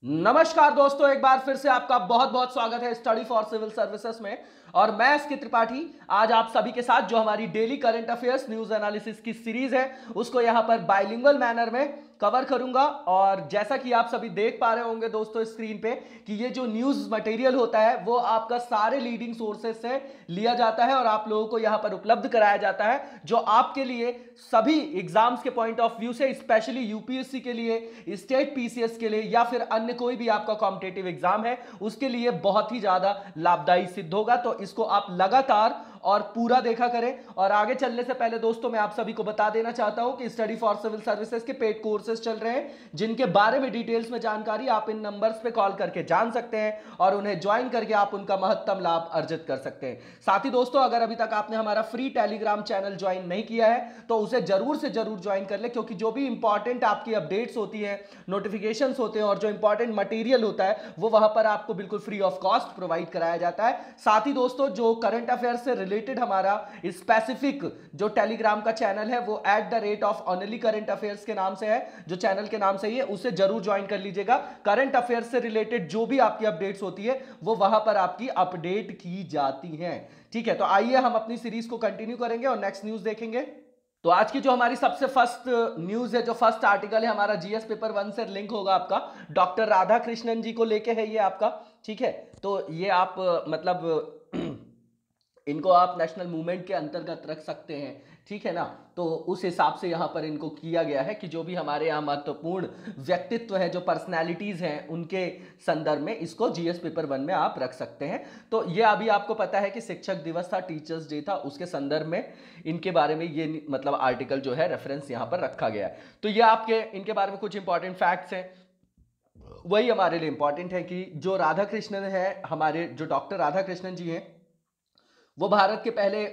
नमस्कार दोस्तों, एक बार फिर से आपका बहुत बहुत स्वागत है स्टडी फॉर सिविल सर्विसेज में। और मैं एसके त्रिपाठी आज आप सभी के साथ जो हमारी daily current affairs news analysis की सीरीज है उसको यहां पर बाइलिंगुअल मैनर में कवर करूंगा। और जैसा कि आप सभी देख पा रहे होंगे दोस्तों स्क्रीन पे कि ये जो न्यूज मटेरियल होता है वो आपका सारे लीडिंग सोर्सेज से लिया जाता है और आप लोगों को यहां पर उपलब्ध कराया जाता है, जो आपके लिए सभी एग्जाम्स के पॉइंट ऑफ व्यू से, स्पेशली यूपीएससी के लिए, स्टेट पीसीएस के लिए या फिर अन्य कोई भी आपका कॉम्पिटेटिव एग्जाम है उसके लिए बहुत ही ज्यादा लाभदायी सिद्ध होगा। तो इसको आप लगातार और पूरा देखा करें। और आगे चलने से पहले दोस्तों मैं आप सभी को बता देना चाहता हूं कि स्टडी फॉर सिविल सर्विसेज के पेड कोर्सेज चल रहे हैं, जिनके बारे में डिटेल्स में जानकारी आप इन नंबर्स पे कॉल करके जान सकते हैं और उन्हें ज्वाइन करके आप उनका महत्तम लाभ अर्जित कर सकते हैं। साथ ही दोस्तों, अगर अभी तक आपने हमारा फ्री टेलीग्राम चैनल ज्वाइन नहीं किया है तो उसे जरूर से जरूर ज्वाइन कर ले, क्योंकि जो भी इंपॉर्टेंट आपकी अपडेट्स होती है, नोटिफिकेशंस होते हैं और जो इंपॉर्टेंट मटेरियल होता है वो वहां पर आपको बिल्कुल फ्री ऑफ कॉस्ट प्रोवाइड कराया जाता है। साथ ही दोस्तों, जो करंट अफेयर से रिलेटेड हमारा स्पेसिफिक जो टेलीग्राम का चैनल है वो @ऑनली करंट अफेयर्स के नाम से है, जो चैनल के नाम से ही है, उसे जरूर ज्वाइन कर लीजिएगा। करंट अफेयर्स से रिलेटेड जो भी आपकी अपडेट्स होती है वो वहां पर आपकी अपडेट की जाती हैं। ठीक है, तो आइए हम अपनी सीरीज को कंटिन्यू करेंगे और नेक्स्ट न्यूज देखेंगे। तो आज की जो हमारी सबसे फर्स्ट न्यूज है, जो फर्स्ट आर्टिकल है हमारा जीएस पेपर 1 से लिंक होगा आपका, डॉक्टर राधा कृष्णन जी को लेके है ये आपका। ठीक है, तो ये आप मतलब इनको आप नेशनल मूवमेंट के अंतर्गत रख सकते हैं। ठीक है ना, तो उस हिसाब से यहां पर इनको किया गया है कि जो भी हमारे यहाँ महत्वपूर्ण व्यक्तित्व है, जो पर्सनैलिटीज हैं, उनके संदर्भ में इसको जीएस पेपर 1 में आप रख सकते हैं। तो ये अभी आपको पता है कि शिक्षक दिवस था, टीचर्स डे था, उसके संदर्भ में इनके बारे में ये मतलब आर्टिकल जो है रेफरेंस यहाँ पर रखा गया है। तो ये आपके इनके बारे में कुछ इंपॉर्टेंट फैक्ट्स हैं, वही हमारे लिए इंपॉर्टेंट है कि जो राधा कृष्णन है, हमारे जो डॉक्टर राधा कृष्णन जी हैं, वो भारत के पहले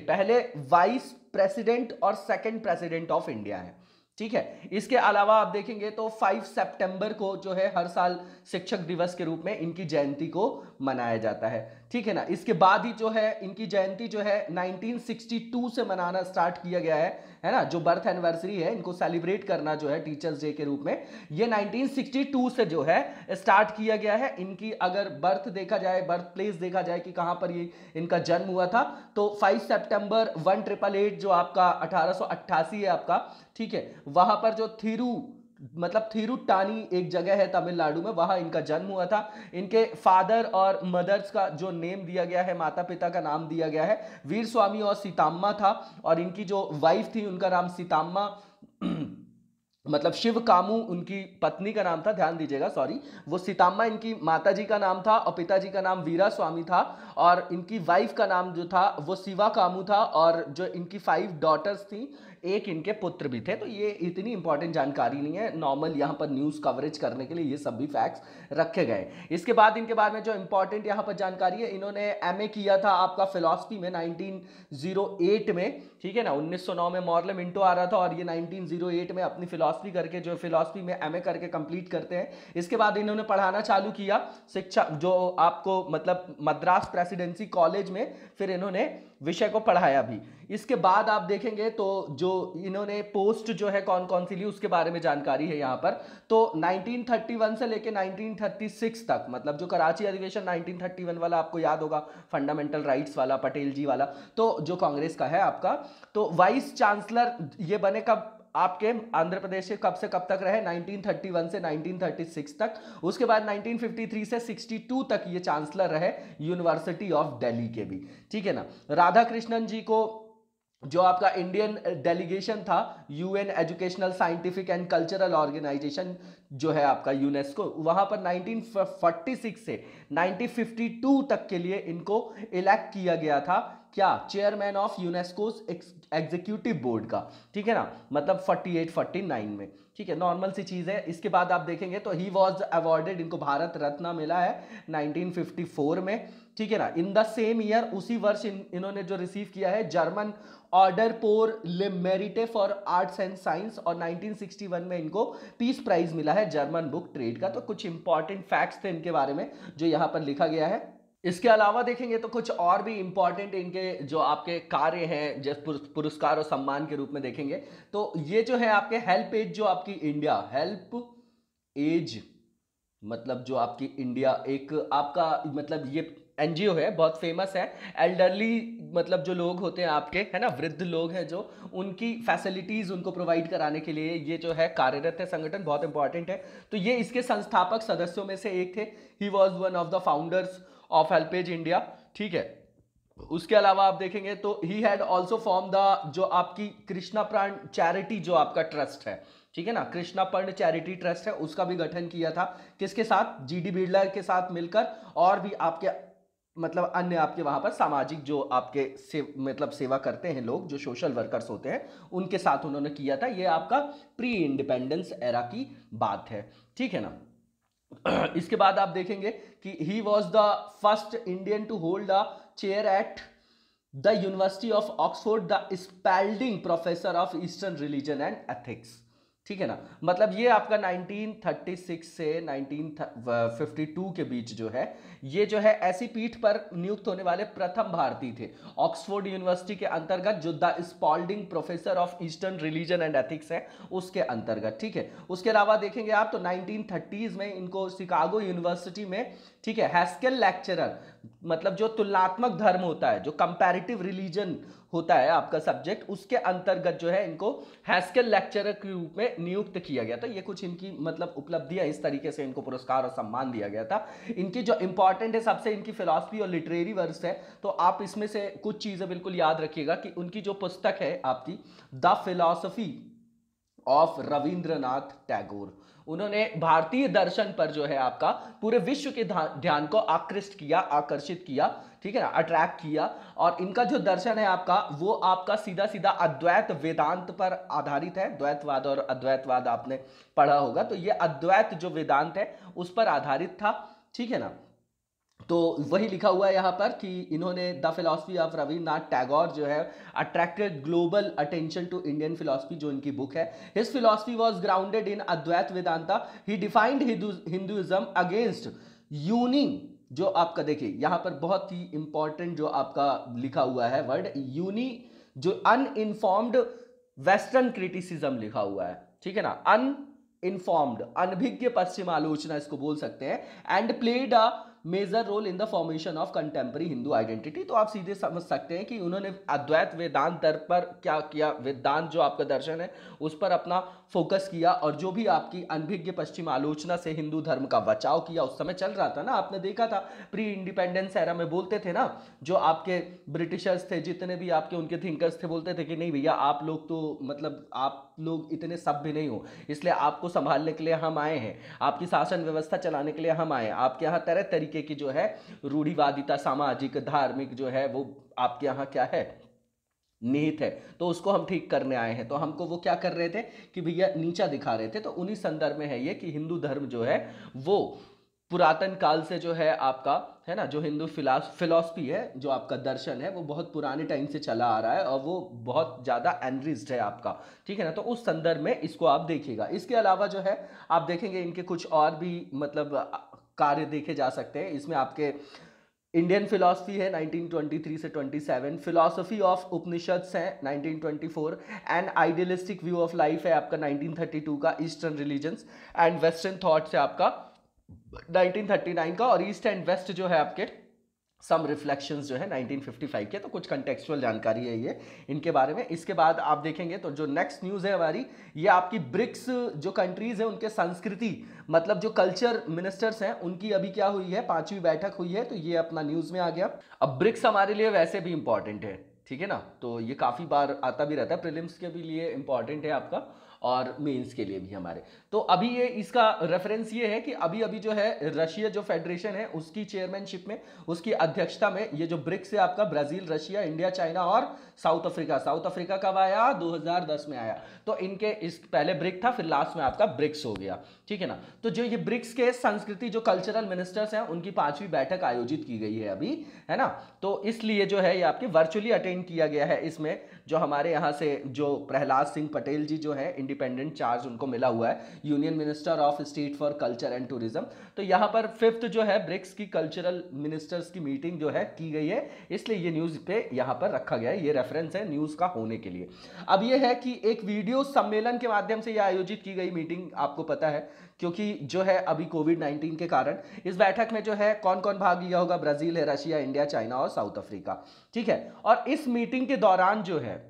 पहले वाइस प्रेसिडेंट और सेकंड प्रेसिडेंट ऑफ इंडिया है। ठीक है, इसके अलावा आप देखेंगे तो 5 सितंबर को जो है हर साल शिक्षक दिवस के रूप में इनकी जयंती को मनाया जाता है। ठीक है ना, इसके बाद ही जो है इनकी जयंती जो है 1962 से मनाना स्टार्ट किया गया है ना, जो बर्थ एनिवर्सरी है इनको सेलिब्रेट करना जो है टीचर्स डे के रूप में, ये 1962 से जो है स्टार्ट किया गया है। इनकी अगर बर्थ देखा जाए, बर्थ प्लेस देखा जाए कि कहां पर ये इनका जन्म हुआ था, तो 5 सितंबर 1888 जो आपका 1888 है आपका, ठीक है, वहां पर जो थिरुटानी एक जगह है तमिलनाडु में, वहां इनका जन्म हुआ था। इनके फादर और मदर्स का जो नेम दिया गया है, माता पिता का नाम दिया गया है, वीर स्वामी और सीताम्मा था। और इनकी जो वाइफ थी उनका नाम सीताम्मा मतलब शिव कामू उनकी पत्नी का नाम था, ध्यान दीजिएगा, सॉरी, वो सीताम्मा इनकी माताजी का नाम था और पिताजी का नाम वीरा स्वामी था। और इनकी वाइफ का नाम जो था वो शिवा कामू था। और जो इनकी 5 डॉटर्स थी, एक इनके पुत्र भी थे। तो ये इतनी इंपॉर्टेंट जानकारी नहीं है, नॉर्मल यहाँ पर न्यूज़ कवरेज करने के लिए ये सब भी फैक्ट्स रखे गए। इसके बाद इनके बारे में जो इंपॉर्टेंट यहाँ पर जानकारी है, इन्होंने एमए किया था आपका फिलॉसफी में 1908 में। ठीक है ना, 1909 में मॉरले मिंटो आ रहा था और ये 1908 में अपनी फिलॉसफी करके, जो फिलॉसफी में एमए करके कंप्लीट करते हैं। इसके बाद इन्होंने पढ़ाना चालू किया शिक्षा, जो आपको मतलब मद्रास प्रेसिडेंसी कॉलेज में फिर इन्होंने विषय को पढ़ाया भी। इसके बाद आप देखेंगे तो जो इन्होंने पोस्ट जो है कौन कौन सी ली उसके बारे में जानकारी है यहाँ पर। तो 1931 से लेके 1936 तक, मतलब जो कराची अधिवेशन 1931 वाला आपको याद होगा, फंडामेंटल राइट्स वाला, पटेल जी वाला, तो जो कांग्रेस का है आपका, तो वाइस चांसलर ये बने कब आपके आंध्र प्रदेश से कब तक रहे, 1931 से 1936 तक। उसके बाद 1953 से 62 तक ये चांसलर रहे यूनिवर्सिटी ऑफ दिल्ली के भी। ठीक है ना, राधा कृष्णन जी को जो आपका इंडियन डेलीगेशन था UN educational scientific and cultural organisation जो है आपका यूनेस्को, वहां पर 1946 से 1952 तक के लिए इनको इलेक्ट किया गया था, क्या, chairman of UNESCO executive board का। ठीक है ना, मतलब 48-49 में। ठीक है, नॉर्मल सी चीज है। इसके बाद आप देखेंगे तो ही वॉज अवॉर्डेड, इनको भारत रत्न मिला है 1954 में। ठीक है ना, इन द सेम ईयर, उसी वर्ष इन्होंने जो रिसीव किया है जर्मन ऑर्डर पोर ले मेरिटे फॉर आर्ट्स एंड साइंस, और 1961 में इनको पीस प्राइज मिला है जर्मन बुक ट्रेड का। तो कुछ इंपॉर्टेंट फैक्ट्स थे इनके बारे में जो यहां पर लिखा गया है। इसके अलावा देखेंगे तो कुछ और भी इंपॉर्टेंट इनके जो आपके कार्य हैं, जैसे पुरस्कार और सम्मान के रूप में देखेंगे तो ये जो है आपके हेल्प एज, जो आपकी इंडिया हेल्प एज मतलब जो आपकी इंडिया एक आपका मतलब ये एनजीओ है, बहुत फेमस है। एल्डरली मतलब जो लोग होते हैं आपके, है ना, वृद्ध लोग हैं जो, उनकी फैसिलिटीज उनको प्रोवाइड कराने के लिए ये जो है कार्यरत है संगठन, बहुत इंपॉर्टेंट है। तो ये इसके संस्थापक सदस्यों में से एक थे। He was one of the founders of HelpAge India, ठीक है। उसके अलावा आप देखेंगे तो he had also form the जो आपकी कृष्णा प्राण चैरिटी जो आपका ट्रस्ट है, ठीक है ना, कृष्णा पर्ण चैरिटी ट्रस्ट है, उसका भी गठन किया था। किसके साथ? जीडी बिरला के साथ मिलकर, और भी आपके मतलब अन्य आपके वहां पर सामाजिक जो आपके मतलब सेवा करते हैं लोग, जो सोशल वर्कर्स होते हैं, उनके साथ उन्होंने किया था। ये आपका प्री इंडिपेंडेंस एरा की बात है, ठीक है ना। इसके बाद आप देखेंगे कि he was the first Indian to hold a chair at the University of Oxford, the Spalding professor of Eastern religion and ethics, ठीक है ना। मतलब ये आपका 1936 से 1952 के बीच जो है, ये जो है ऐसी पीठ पर नियुक्त होने वाले प्रथम भारतीय थे, ऑक्सफोर्ड यूनिवर्सिटी के अंतर्गत, जो the Spalding professor of Eastern religion and ethics है, उसके अंतर्गत, ठीक है। उसके अलावा देखेंगे आप तो 1930s में इनको शिकागो यूनिवर्सिटी में, ठीक है, हैस्केल लेक्चरर, मतलब जो तुलनात्मक धर्म होता है, जो कंपैरेटिव रिलीजन होता है आपका सब्जेक्ट, उसके अंतर्गत जो है इनको हैस्केल लेक्चरर के रूप में नियुक्त किया गया था। ये कुछ इनकी मतलब उपलब्धियां, इस तरीके से इनको पुरस्कार और सम्मान दिया गया था। इनकी जो इंपॉर्टेंट है सबसे, इनकी फिलॉसफी और लिटरेरी वर्क्स है। तो आप इसमें से कुछ चीजें बिल्कुल याद रखिएगा कि उनकी जो पुस्तक है आपकी the philosophy of Rabindranath Tagore, उन्होंने भारतीय दर्शन पर जो है आपका पूरे विश्व के ध्यान को आकृष्ट किया, आकर्षित किया, ठीक है ना, अट्रैक्ट किया। और इनका जो दर्शन है आपका, वो आपका सीधा सीधा अद्वैत वेदांत पर आधारित है। द्वैतवाद और अद्वैतवाद आपने पढ़ा होगा, तो ये अद्वैत जो वेदांत है उस पर आधारित था, ठीक है ना। तो वही लिखा हुआ है यहाँ पर कि इन्होंने the philosophy of Rabindranath Tagore जो है attracted global attention to Indian philosophy, जो इनकी बुक है। His philosophy was grounded in Advaita Vedanta. He defined Hinduism against uni, जो आपका देखिए यहाँ पर बहुत ही इंपॉर्टेंट जो आपका लिखा हुआ है वर्ड यूनी, जो अनइनफॉर्म्ड वेस्टर्न क्रिटिसिज्म लिखा हुआ है, ठीक है ना, अनइनफॉर्म्ड, अनभिज्ञ पश्चिम आलोचना इसको बोल सकते हैं। And played a major role in the formation of contemporary Hindu identity. तो आप सीधे समझ सकते हैं कि उन्होंने अद्वैत वेदांत दर पर क्या किया, वेदांत जो आपका दर्शन है उस पर अपना फोकस किया, और जो भी आपकी अनभिज्ञ पश्चिम आलोचना से हिंदू धर्म का बचाव किया। उस समय चल रहा था ना, आपने देखा था प्री इंडिपेंडेंस एरा में बोलते थे ना, जो आपके ब्रिटिशर्स थे, जितने भी आपके उनके थिंकर्स थे, बोलते थे कि नहीं भैया आप लोग तो मतलब आप लोग इतने सभ्य नहीं हो, इसलिए आपको संभालने के लिए हम आए हैं, आपकी शासन व्यवस्था चलाने के लिए हम आए हैं, आपके यहाँ तरह तरीके की जो है रूढ़िवादिता, सामाजिक, धार्मिक जो है वो आपके यहाँ क्या है, निहित है, तो उसको हम ठीक करने आए हैं। तो हमको वो क्या कर रहे थे कि भैया नीचा दिखा रहे थे। तो उन्हीं संदर्भ में है ये कि हिंदू धर्म जो है वो पुरातन काल से जो है आपका, है ना, जो हिंदू फिलॉसफी है, जो आपका दर्शन है, वो बहुत पुराने टाइम से चला आ रहा है, और वो बहुत ज़्यादा एनरिच्ड है आपका, ठीक है ना। तो उस संदर्भ में इसको आप देखिएगा। इसके अलावा जो है आप देखेंगे इनके कुछ और भी मतलब कार्य देखे जा सकते हैं। इसमें आपके इंडियन फिलॉसफी है 1923 से 27, फिलॉसफी ऑफ उपनिषद्स है 1924, and idealistic view of life है आपका 1932 का, eastern religions and western thoughts है आपका 1939 का, और ईस्ट एंड वेस्ट जो है आपके सम रिफ्लेक्शंस जो है 1955 के। तो कुछ कंटेक्चुअल जानकारी है ये इनके बारे में। इसके बाद आप देखेंगे तो जो नेक्स्ट न्यूज़ है हमारी, ये आपकी ब्रिक्स जो कंट्रीज है उनके संस्कृति मतलब जो कल्चर मिनिस्टर्स हैं उनकी अभी क्या हुई है, 5वीं बैठक हुई है। तो ये अपना न्यूज़ में आ गया। अब ब्रिक्स हमारे लिए वैसे भी इंपॉर्टेंट है, ठीक है ना, तो ये काफ़ी बार आता भी रहता है, प्रीलिम्स के भी लिए इंपॉर्टेंट है आपका और मेंस के लिए भी हमारे। तो अभी ये इसका रेफरेंस ये है कि अभी अभी जो है रशिया जो फेडरेशन है उसकी चेयरमैनशिप में, उसकी अध्यक्षता में ये जो ब्रिक्स है आपका, ब्राजील, रशिया, इंडिया, चाइना और साउथ अफ्रीका। साउथ अफ्रीका कब आया? 2010 में आया। तो इनके इस पहले ब्रिक था, फिर लास्ट में आपका ब्रिक्स हो गया, ठीक है ना। तो जो ये ब्रिक्स के संस्कृति जो कल्चरल मिनिस्टर्स हैं उनकी 5वीं बैठक आयोजित की गई है अभी, है ना। तो इसलिए जो है ये आपके वर्चुअली अटेंड किया गया है। इसमें जो हमारे यहाँ से जो प्रहलाद सिंह पटेल जी जो है इंडिपेंडेंट चार्ज उनको मिला हुआ है, union minister of state for culture and tourism. तो यहाँ पर 5th जो है ब्रिक्स की कल्चरल मिनिस्टर्स की मीटिंग जो है की गई है, इसलिए ये न्यूज़ पे यहाँ पर रखा गया है, ये रेफरेंस है न्यूज़ का होने के लिए। अब ये है कि एक वीडियो सम्मेलन के माध्यम से ये आयोजित की गई मीटिंग, आपको पता है क्योंकि जो है अभी कोविड-19 के कारण इस बैठक में जो है कौन कौन भाग लिया होगा, ब्राजील है, रशिया, इंडिया, चाइना और साउथ अफ्रीका। ठीक है, और इस मीटिंग के दौरान जो है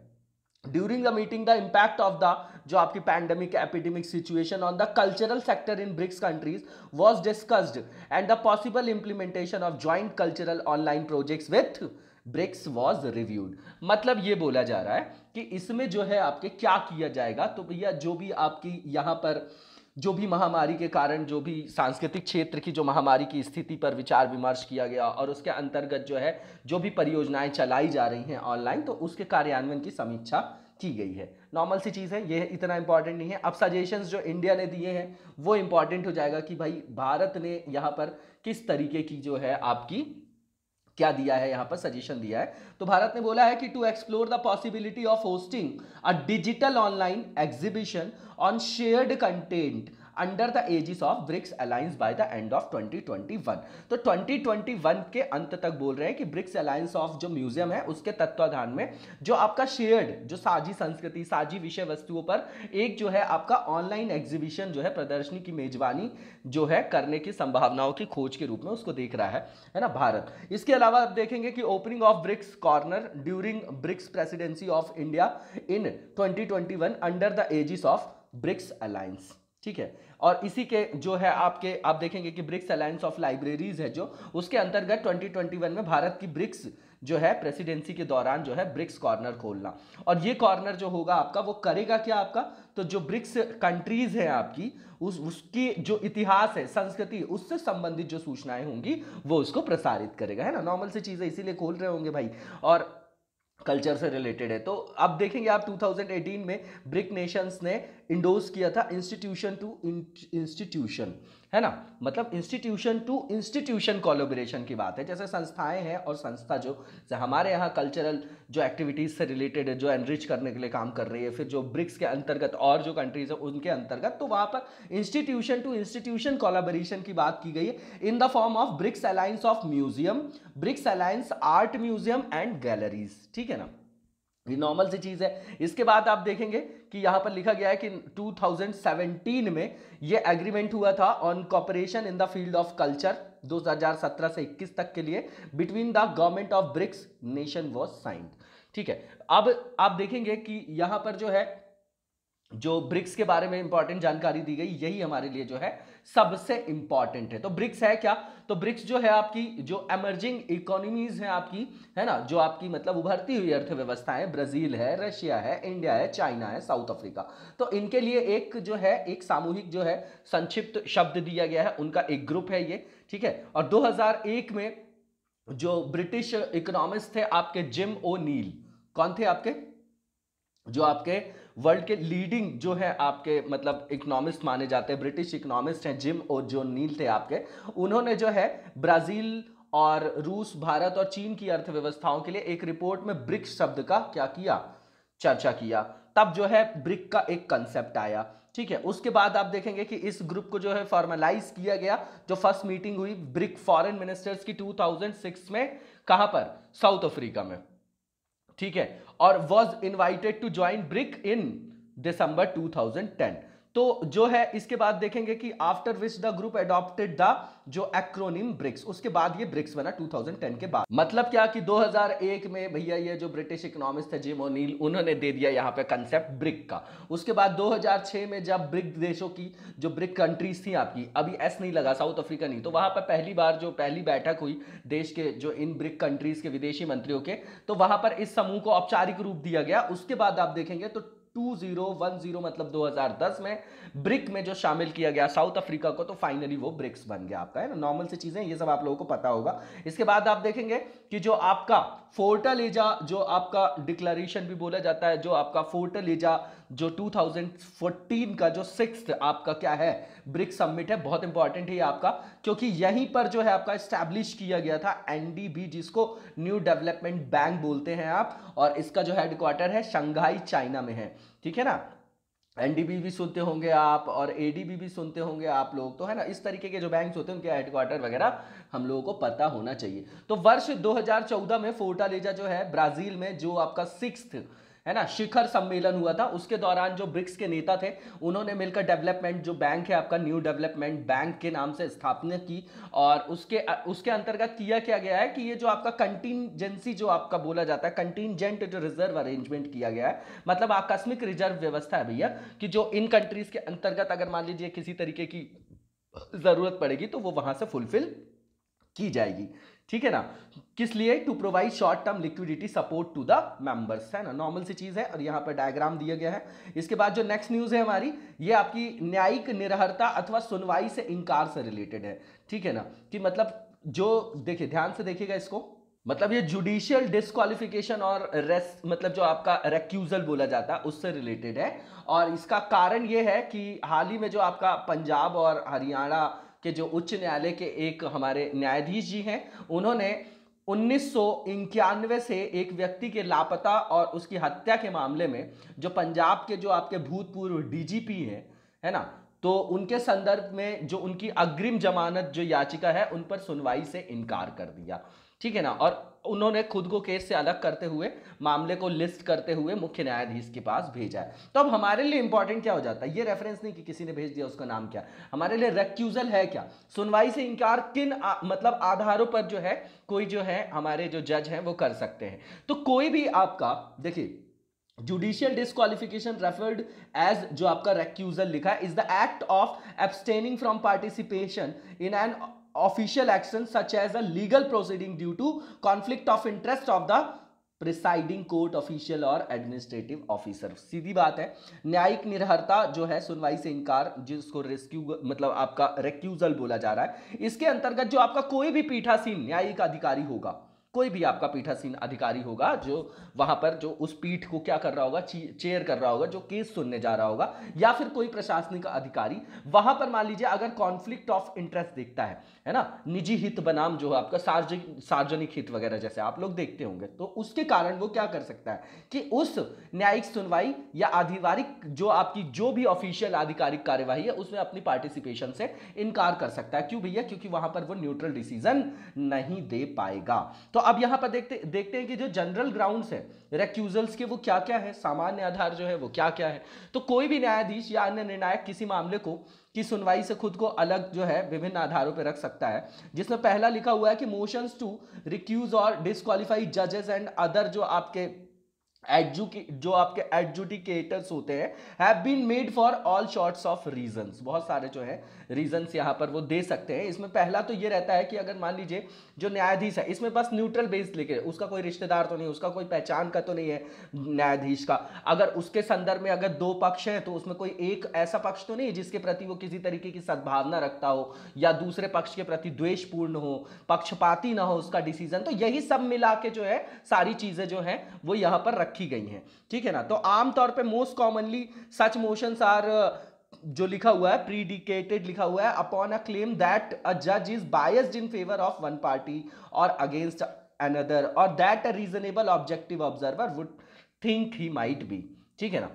during the meeting the impact of the जो आपकी pandemic epidemic situation on the cultural sector in BRICS countries was discussed and the possible implementation of joint cultural online projects with BRICS was reviewed. मतलब ये बोला जा रहा है कि इसमें जो है आपके क्या किया जाएगा, तो भैया जो भी आपकी यहाँ पर जो भी महामारी के कारण जो भी सांस्कृतिक क्षेत्र की जो महामारी की स्थिति पर विचार विमर्श किया गया और उसके अंतर्गत जो है जो भी परियोजनाएं चलाई जा रही हैं ऑनलाइन, तो उसके कार्यान्वयन की समीक्षा की गई है। नॉर्मल सी चीज़ है, ये इतना इंपॉर्टेंट नहीं है। अब सजेशंस जो इंडिया ने दिए हैं वो इंपॉर्टेंट हो जाएगा कि भाई भारत ने यहाँ पर किस तरीके की जो है आपकी क्या दिया है, यहाँ पर सजेशन दिया है। तो भारत ने बोला है कि to explore the possibility of hosting a digital online exhibition on shared content under the aegis of BRICS alliance by the end of 2021। तो 2021 के अंत तक बोल रहे हैं कि ब्रिक्स अलायंस ऑफ जो म्यूजियम है उसके तत्वाधान में जो आपका शेयर्ड जो साझी संस्कृति साझी विषय वस्तुओं पर एक जो है आपका ऑनलाइन एग्जीबिशन जो है प्रदर्शनी की मेजबानी जो है करने की संभावनाओं की खोज के रूप में उसको देख रहा है ना भारत। इसके अलावा आप देखेंगे कि opening of BRICS corner during BRICS presidency of India in 2021 under the aegis of BRICS alliance. ठीक है, और इसी के जो है आपके आप देखेंगे कि ब्रिक्स अलायंस ऑफ लाइब्रेरीज है जो उसके अंतर्गत 2021 में भारत की ब्रिक्स जो है प्रेसिडेंसी के दौरान जो है ब्रिक्स कॉर्नर खोलना। और ये कॉर्नर जो होगा आपका वो करेगा क्या आपका, तो जो ब्रिक्स कंट्रीज है आपकी उसकी जो इतिहास है संस्कृति उससे संबंधित जो सूचनाएं होंगी वो उसको प्रसारित करेगा, है ना। नॉर्मल सी चीजें इसीलिए खोल रहे होंगे भाई, और कल्चर से रिलेटेड है। तो अब देखेंगे आप 2018 में ब्रिक नेशंस ने इंडोर्स किया था इंस्टीट्यूशन टू इंस्टीट्यूशन, है ना, मतलब इंस्टीट्यूशन टू इंस्टीट्यूशन कोलैबोरेशन की बात है। जैसे संस्थाएं हैं और संस्था जो हमारे यहाँ कल्चरल जो एक्टिविटीज से रिलेटेड है जो एनरिच करने के लिए काम कर रही है, फिर जो ब्रिक्स के अंतर्गत और जो कंट्रीज है उनके अंतर्गत, तो वहां पर इंस्टीट्यूशन टू इंस्टीट्यूशन कोलैबोरेशन की बात की गई है in the form of BRICS alliance of museum, BRICS alliance art museum and galleries. ठीक है ना, ये नॉर्मल सी चीज है। इसके बाद आप देखेंगे कि यहां पर लिखा गया है कि 2017 में ये एग्रीमेंट हुआ था on cooperation in the field of culture 2017 से 21 तक के लिए between the government of BRICS nation was signed. ठीक है, अब आप देखेंगे कि यहां पर जो है जो ब्रिक्स के बारे में इंपॉर्टेंट जानकारी दी गई, यही हमारे लिए जो है सबसे इंपॉर्टेंट है। तो ब्रिक्स है क्या, तो ब्रिक्स जो है आपकी जो एमर्जिंग इकोनॉमीज हैं आपकी, है ना, जो आपकी मतलब उभरती हुई अर्थव्यवस्थाएं, ब्राजील है, रशिया है, इंडिया है, चाइना है, साउथ अफ्रीका, तो इनके लिए एक जो है एक सामूहिक जो है संक्षिप्त शब्द दिया गया है, उनका एक ग्रुप है ये। ठीक है, और 2001 में जो ब्रिटिश इकोनॉमिस्ट थे आपके जिम ओ नील, कौन थे आपके, जो आपके वर्ल्ड के लीडिंग जो है आपके मतलब इकोनॉमिस्ट माने जाते हैं, ब्रिटिश इकोनॉमिस्ट हैं जिम और जो नील थे आपके, उन्होंने जो है ब्राजील और रूस, भारत और चीन की अर्थव्यवस्थाओं के लिए एक रिपोर्ट में ब्रिक्स शब्द का क्या किया, चर्चा किया। तब जो है ब्रिक का एक कंसेप्ट आया। ठीक है, उसके बाद आप देखेंगे कि इस ग्रुप को जो है फॉर्मलाइज किया गया। जो फर्स्ट मीटिंग हुई ब्रिक फॉरेन मिनिस्टर्स की 2006 में, कहां पर, साउथ अफ्रीका में। ठीक है, और was invited to join BRIC in December 2010। तो जो है इसके बाद देखेंगे कि after which the group adopted the जो एक्रोनिम ब्रिक्स, उसके बाद ये ब्रिक्स बना 2010 के बाद। मतलब क्या कि 2001 में भैया ये जो ब्रिटिश इकोनॉमिस्ट थे जिम ओनील, उन्होंने दे दिया यहाँ पे कंसेप्ट ब्रिक का। उसके बाद 2006 में जब ब्रिक देशों की जो ब्रिक कंट्रीज थी आपकी, अभी एस नहीं लगा, साउथ अफ्रीका नहीं, तो वहां पर पहली बार जो पहली बैठक हुई देश के जो इन ब्रिक कंट्रीज के विदेशी मंत्रियों के, तो वहां पर इस समूह को औपचारिक रूप दिया गया। उसके बाद आप देखेंगे तो 2010 मतलब 2010 में ब्रिक में जो शामिल किया गया साउथ अफ्रीका को, तो फाइनली वो ब्रिक्स बन गया आपका, है ना। नॉर्मल सी चीजें, ये सब आप लोगों को पता होगा। इसके बाद आप देखेंगे कि जो आपका फोर्टालेजा जो आपका डिक्लेरेशन भी बोला जाता है, जो आपका फोर्टालेजा जो 2014 का जो 6th आपका क्या है ब्रिक समिट है, बहुत इंपॉर्टेंट है ये आपका, क्योंकि यहीं पर जो है आपका स्टैब्लिश किया गया था एनडीबी, जिसको न्यू डेवलपमेंट बैंक बोलते हैं आप, और इसका जो हेडक्वार्टर है शंघाई चाइना में है। ठीक है ना, एनडीबी भी सुनते होंगे आप और एडीबी भी सुनते होंगे आप लोग, तो है ना, इस तरीके के जो बैंक्स होते हैं उनके हेडक्वार्टर वगैरह हम लोगों को पता होना चाहिए। तो वर्ष 2014 में फोर्टालेजा जो है ब्राजील में जो आपका 6th है ना, शिखर सम्मेलन हुआ था, उसके दौरान जो ब्रिक्स के नेता थे उन्होंने मिलकर डेवलपमेंट जो बैंक है आपका, न्यू डेवलपमेंट बैंक के नाम से स्थापना की। और उसके अंतर्गत किया क्या गया है कि ये जो आपका कंटिजेंसी जो आपका बोला जाता है, कंटिजेंट जो रिजर्व अरेंजमेंट किया गया है, मतलब आकस्मिक रिजर्व व्यवस्था है भैया, कि जो इन कंट्रीज के अंतर्गत अगर मान लीजिए किसी तरीके की जरूरत पड़ेगी तो वो वहां से फुलफिल की जाएगी। ठीक है ना, किस लिए? To provide short term liquidity support to the members, है ना, नॉर्मल सी चीज है। और यहां पर डायग्राम दिया गया है। इसके बाद जो नेक्स्ट न्यूज है हमारी, ये आपकी न्यायिक निर्भरता अथवा सुनवाई से इंकार से रिलेटेड है। ठीक है ना, कि मतलब जो देखिए, ध्यान से देखिएगा इसको, मतलब ये जुडिशियल डिस्क्वालिफिकेशन और मतलब जो आपका रेक्यूजल बोला जाता है उससे रिलेटेड है। और इसका कारण ये है कि हाल ही में जो आपका पंजाब और हरियाणा के जो उच्च न्यायालय के एक हमारे न्यायाधीश जी हैं, उन्होंने 1991 से एक व्यक्ति के लापता और उसकी हत्या के मामले में जो पंजाब के जो आपके भूतपूर्व डीजीपी हैं, है ना, तो उनके संदर्भ में जो उनकी अग्रिम जमानत जो याचिका है उन पर सुनवाई से इनकार कर दिया। ठीक है ना, और उन्होंने खुद को केस से अलग करते हुए मामले को लिस्ट करते हुए मुख्य न्यायाधीश के पास भेजा है। तो अब हमारे लिए इंपॉर्टेंट क्या हो जाता है, ये रेफरेंस नहीं कि किसी ने भेज दिया उसका नाम क्या, हमारे लिए रेक्यूजल है क्या, सुनवाई से इंकार किन मतलब आधारों पर जो है कोई जो है हमारे जो जज हैं वो कर सकते हैं। तो कोई भी आपका देखिए, जुडिशियल डिस्क्वालिफिकेशन रेफर्ड एज जो आपका रेक्यूजल लिखा है, is the act of abstaining from participation in an official action such as a legal proceeding due to conflict of interest of the presiding court official और एडमिनिस्ट्रेटिव ऑफिसर। सीधी बात है, न्यायिक निर्भरता जो है, सुनवाई से इंकार, जिसको रेस्क्यू मतलब आपका रेक्यूजल बोला जा रहा है, इसके अंतर्गत जो आपका कोई भी पीठासीन न्यायिक अधिकारी होगा, कोई भी आपका पीठासीन अधिकारी होगा जो वहां पर जो उस पीठ को क्या कर रहा होगा, चेयर कर रहा होगा, जो केस सुनने जा रहा होगा, या फिर कोई प्रशासनिक अधिकारी, वहां पर मान लीजिए अगर कॉन्फ्लिक्ट ऑफ इंटरेस्ट दिखता है ना, निजी हित बनाम जो आपका सार्वजनिक हित वगैरह जैसे आप लोग देखते होंगे, तो उसके कारण वो क्या कर सकता है कि उस न्यायिक सुनवाई या आधिकारिक जो आपकी जो भी ऑफिशियल आधिकारिक कार्यवाही है उसमें अपनी पार्टिसिपेशन से इनकार कर सकता है। क्यों भैया? क्योंकि वहां पर वो न्यूट्रल डिसीजन नहीं दे पाएगा। तो अब यहां पर देखते हैं कि जो जनरल ग्राउंड्स है रेक्यूजल्स के वो क्या क्या है, सामान्य आधार जो है वो क्या क्या है। तो कोई भी न्यायाधीश या अन्य निर्णायक किसी मामले को की सुनवाई से खुद को अलग जो है विभिन्न आधारों पर रख सकता है, जिसमें पहला लिखा हुआ है कि मोशंस टू रिक्यूज और डिस्क्वालीफाई जजेस एंड अदर जो आपके एडजुडिकेटर्स होते हैं have been made for all sorts of reasons. बहुत सारे जो है रीजंस यहां पर वो दे सकते हैं। इसमें पहला तो ये रहता है कि अगर मान लीजिए जो न्यायाधीश है इसमें बस न्यूट्रल बेस्ड लिखे, उसका कोई रिश्तेदार तो नहीं, उसका कोई पहचान का तो नहीं है न्यायाधीश का, अगर उसके संदर्भ में अगर दो पक्ष हैं तो उसमें कोई एक ऐसा पक्ष तो नहीं है जिसके प्रति वो किसी तरीके की सद्भावना रखता हो या दूसरे पक्ष के प्रति द्वेषपूर्ण हो, पक्षपाती ना हो उसका डिसीजन। तो यही सब मिला के जो है सारी चीजें जो है वो यहां पर रखी गई हैं। ठीक है ना, तो आमतौर पे most commonly such motions are जो लिखा हुआ है प्रीडिकेटेड लिखा हुआ है upon a claim that a जज is biased in favour of one party और अगेंस्ट अनदर और that a reasonable objective observer would think he might be. ठीक है ना,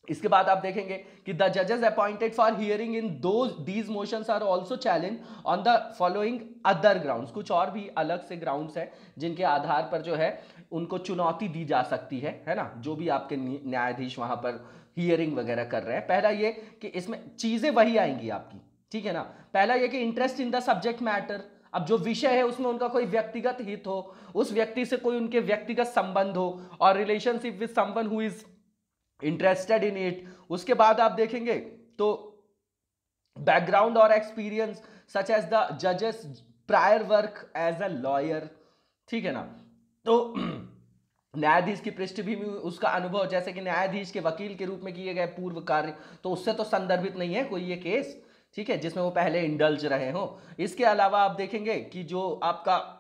इसके बाद आप देखेंगे कि द जजेस appointed for hearing in these motions are also challenge on the following other grounds. कुछ और भी अलग से ग्राउंड्स हैं जिनके आधार पर जो है उनको चुनौती दी जा सकती है ना, जो भी आपके न्यायाधीश वहां पर हियरिंग वगैरह कर रहे हैं। पहला ये कि इसमें चीजें वही आएंगी आपकी, ठीक है ना। पहला ये कि interest in the subject matter, अब जो विषय है उसमें उनका कोई व्यक्तिगत हित हो, उस व्यक्ति से कोई उनके व्यक्तिगत संबंध हो और relationship with someone who is interested in it. उसके बाद आप देखेंगे तो बैकग्राउंड और एक्सपीरियंस सच एज द जजेस prior work as a lawyer. ठीक है ना, तो न्यायाधीश की पृष्ठभूमि उसका अनुभव, जैसे कि न्यायाधीश के वकील के रूप में किए गए पूर्व कार्य, तो उससे तो संदर्भित नहीं है कोई ये केस, ठीक है, जिसमें वो पहले इंडल्ज रहे हो। इसके अलावा आप देखेंगे कि जो आपका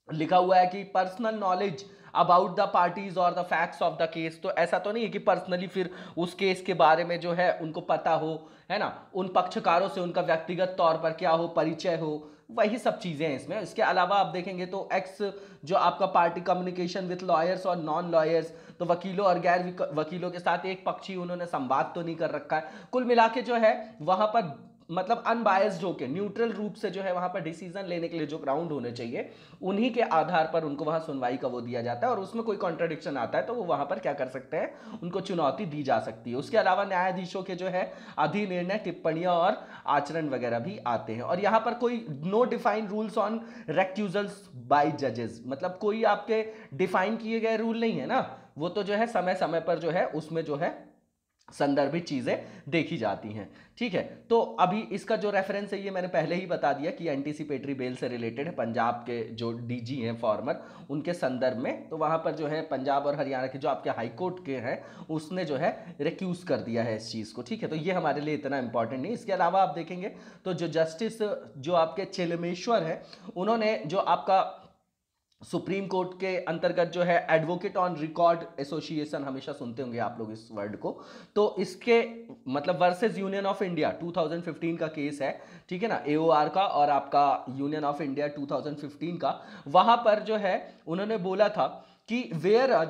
लिखा हुआ है कि personal knowledge about the parties और the facts of the case, तो ऐसा तो नहीं है कि पर्सनली फिर उस केस के बारे में जो है उनको पता हो, है ना, उन पक्षकारों से उनका व्यक्तिगत तौर पर क्या हो, परिचय हो, वही सब चीजें हैं इसमें। इसके अलावा आप देखेंगे तो एक्स जो आपका पार्टी कम्युनिकेशन विथ लॉयर्स और नॉन लॉयर्स, तो वकीलों और गैर वकीलों के साथ एक पक्षी उन्होंने संवाद तो नहीं कर रखा है। कुल मिला के जो है वहां पर मतलब अनबायस्ड होकर न्यूट्रल रूप से जो है वहां पर डिसीजन लेने के लिए जो ग्राउंड होने चाहिए उन्हीं के आधार पर उनको वहां सुनवाई का वो दिया जाता है, और उसमें कोई कॉन्ट्रडिक्शन आता है तो वो वहां पर क्या कर सकते हैं, उनको चुनौती दी जा सकती है। उसके अलावा न्यायाधीशों के जो है अधिनिर्णय, टिप्पणियां और आचरण वगैरह भी आते हैं। और यहां पर कोई no defined rules on recusals by जजेस, मतलब कोई आपके डिफाइन किए गए रूल नहीं है ना, वो तो जो है समय समय पर जो है उसमें जो है संदर्भित चीजें देखी जाती हैं। ठीक है, तो अभी इसका जो रेफरेंस है ये मैंने पहले ही बता दिया कि एंटीसिपेटरी बेल से रिलेटेड है, पंजाब के जो डीजी हैं फॉर्मर, उनके संदर्भ में। तो वहां पर जो है पंजाब और हरियाणा के जो आपके हाई कोर्ट के हैं उसने जो है रिक्यूज कर दिया है इस चीज को। ठीक है, तो ये हमारे लिए इतना इंपॉर्टेंट नहीं। इसके अलावा आप देखेंगे तो जो जस्टिस जो आपके चिलमेश्वर है, उन्होंने जो आपका सुप्रीम कोर्ट के अंतर्गत जो है एडवोकेट ऑन रिकॉर्ड एसोसिएशन, हमेशा सुनते होंगे आप लोग इस वर्ड को, तो इसके मतलब वर्सेस यूनियन ऑफ इंडिया 2015 का केस है, ठीक है ना, एओआर का और आपका यूनियन ऑफ इंडिया 2015 का। वहां पर जो है उन्होंने बोला था कि वेयर अ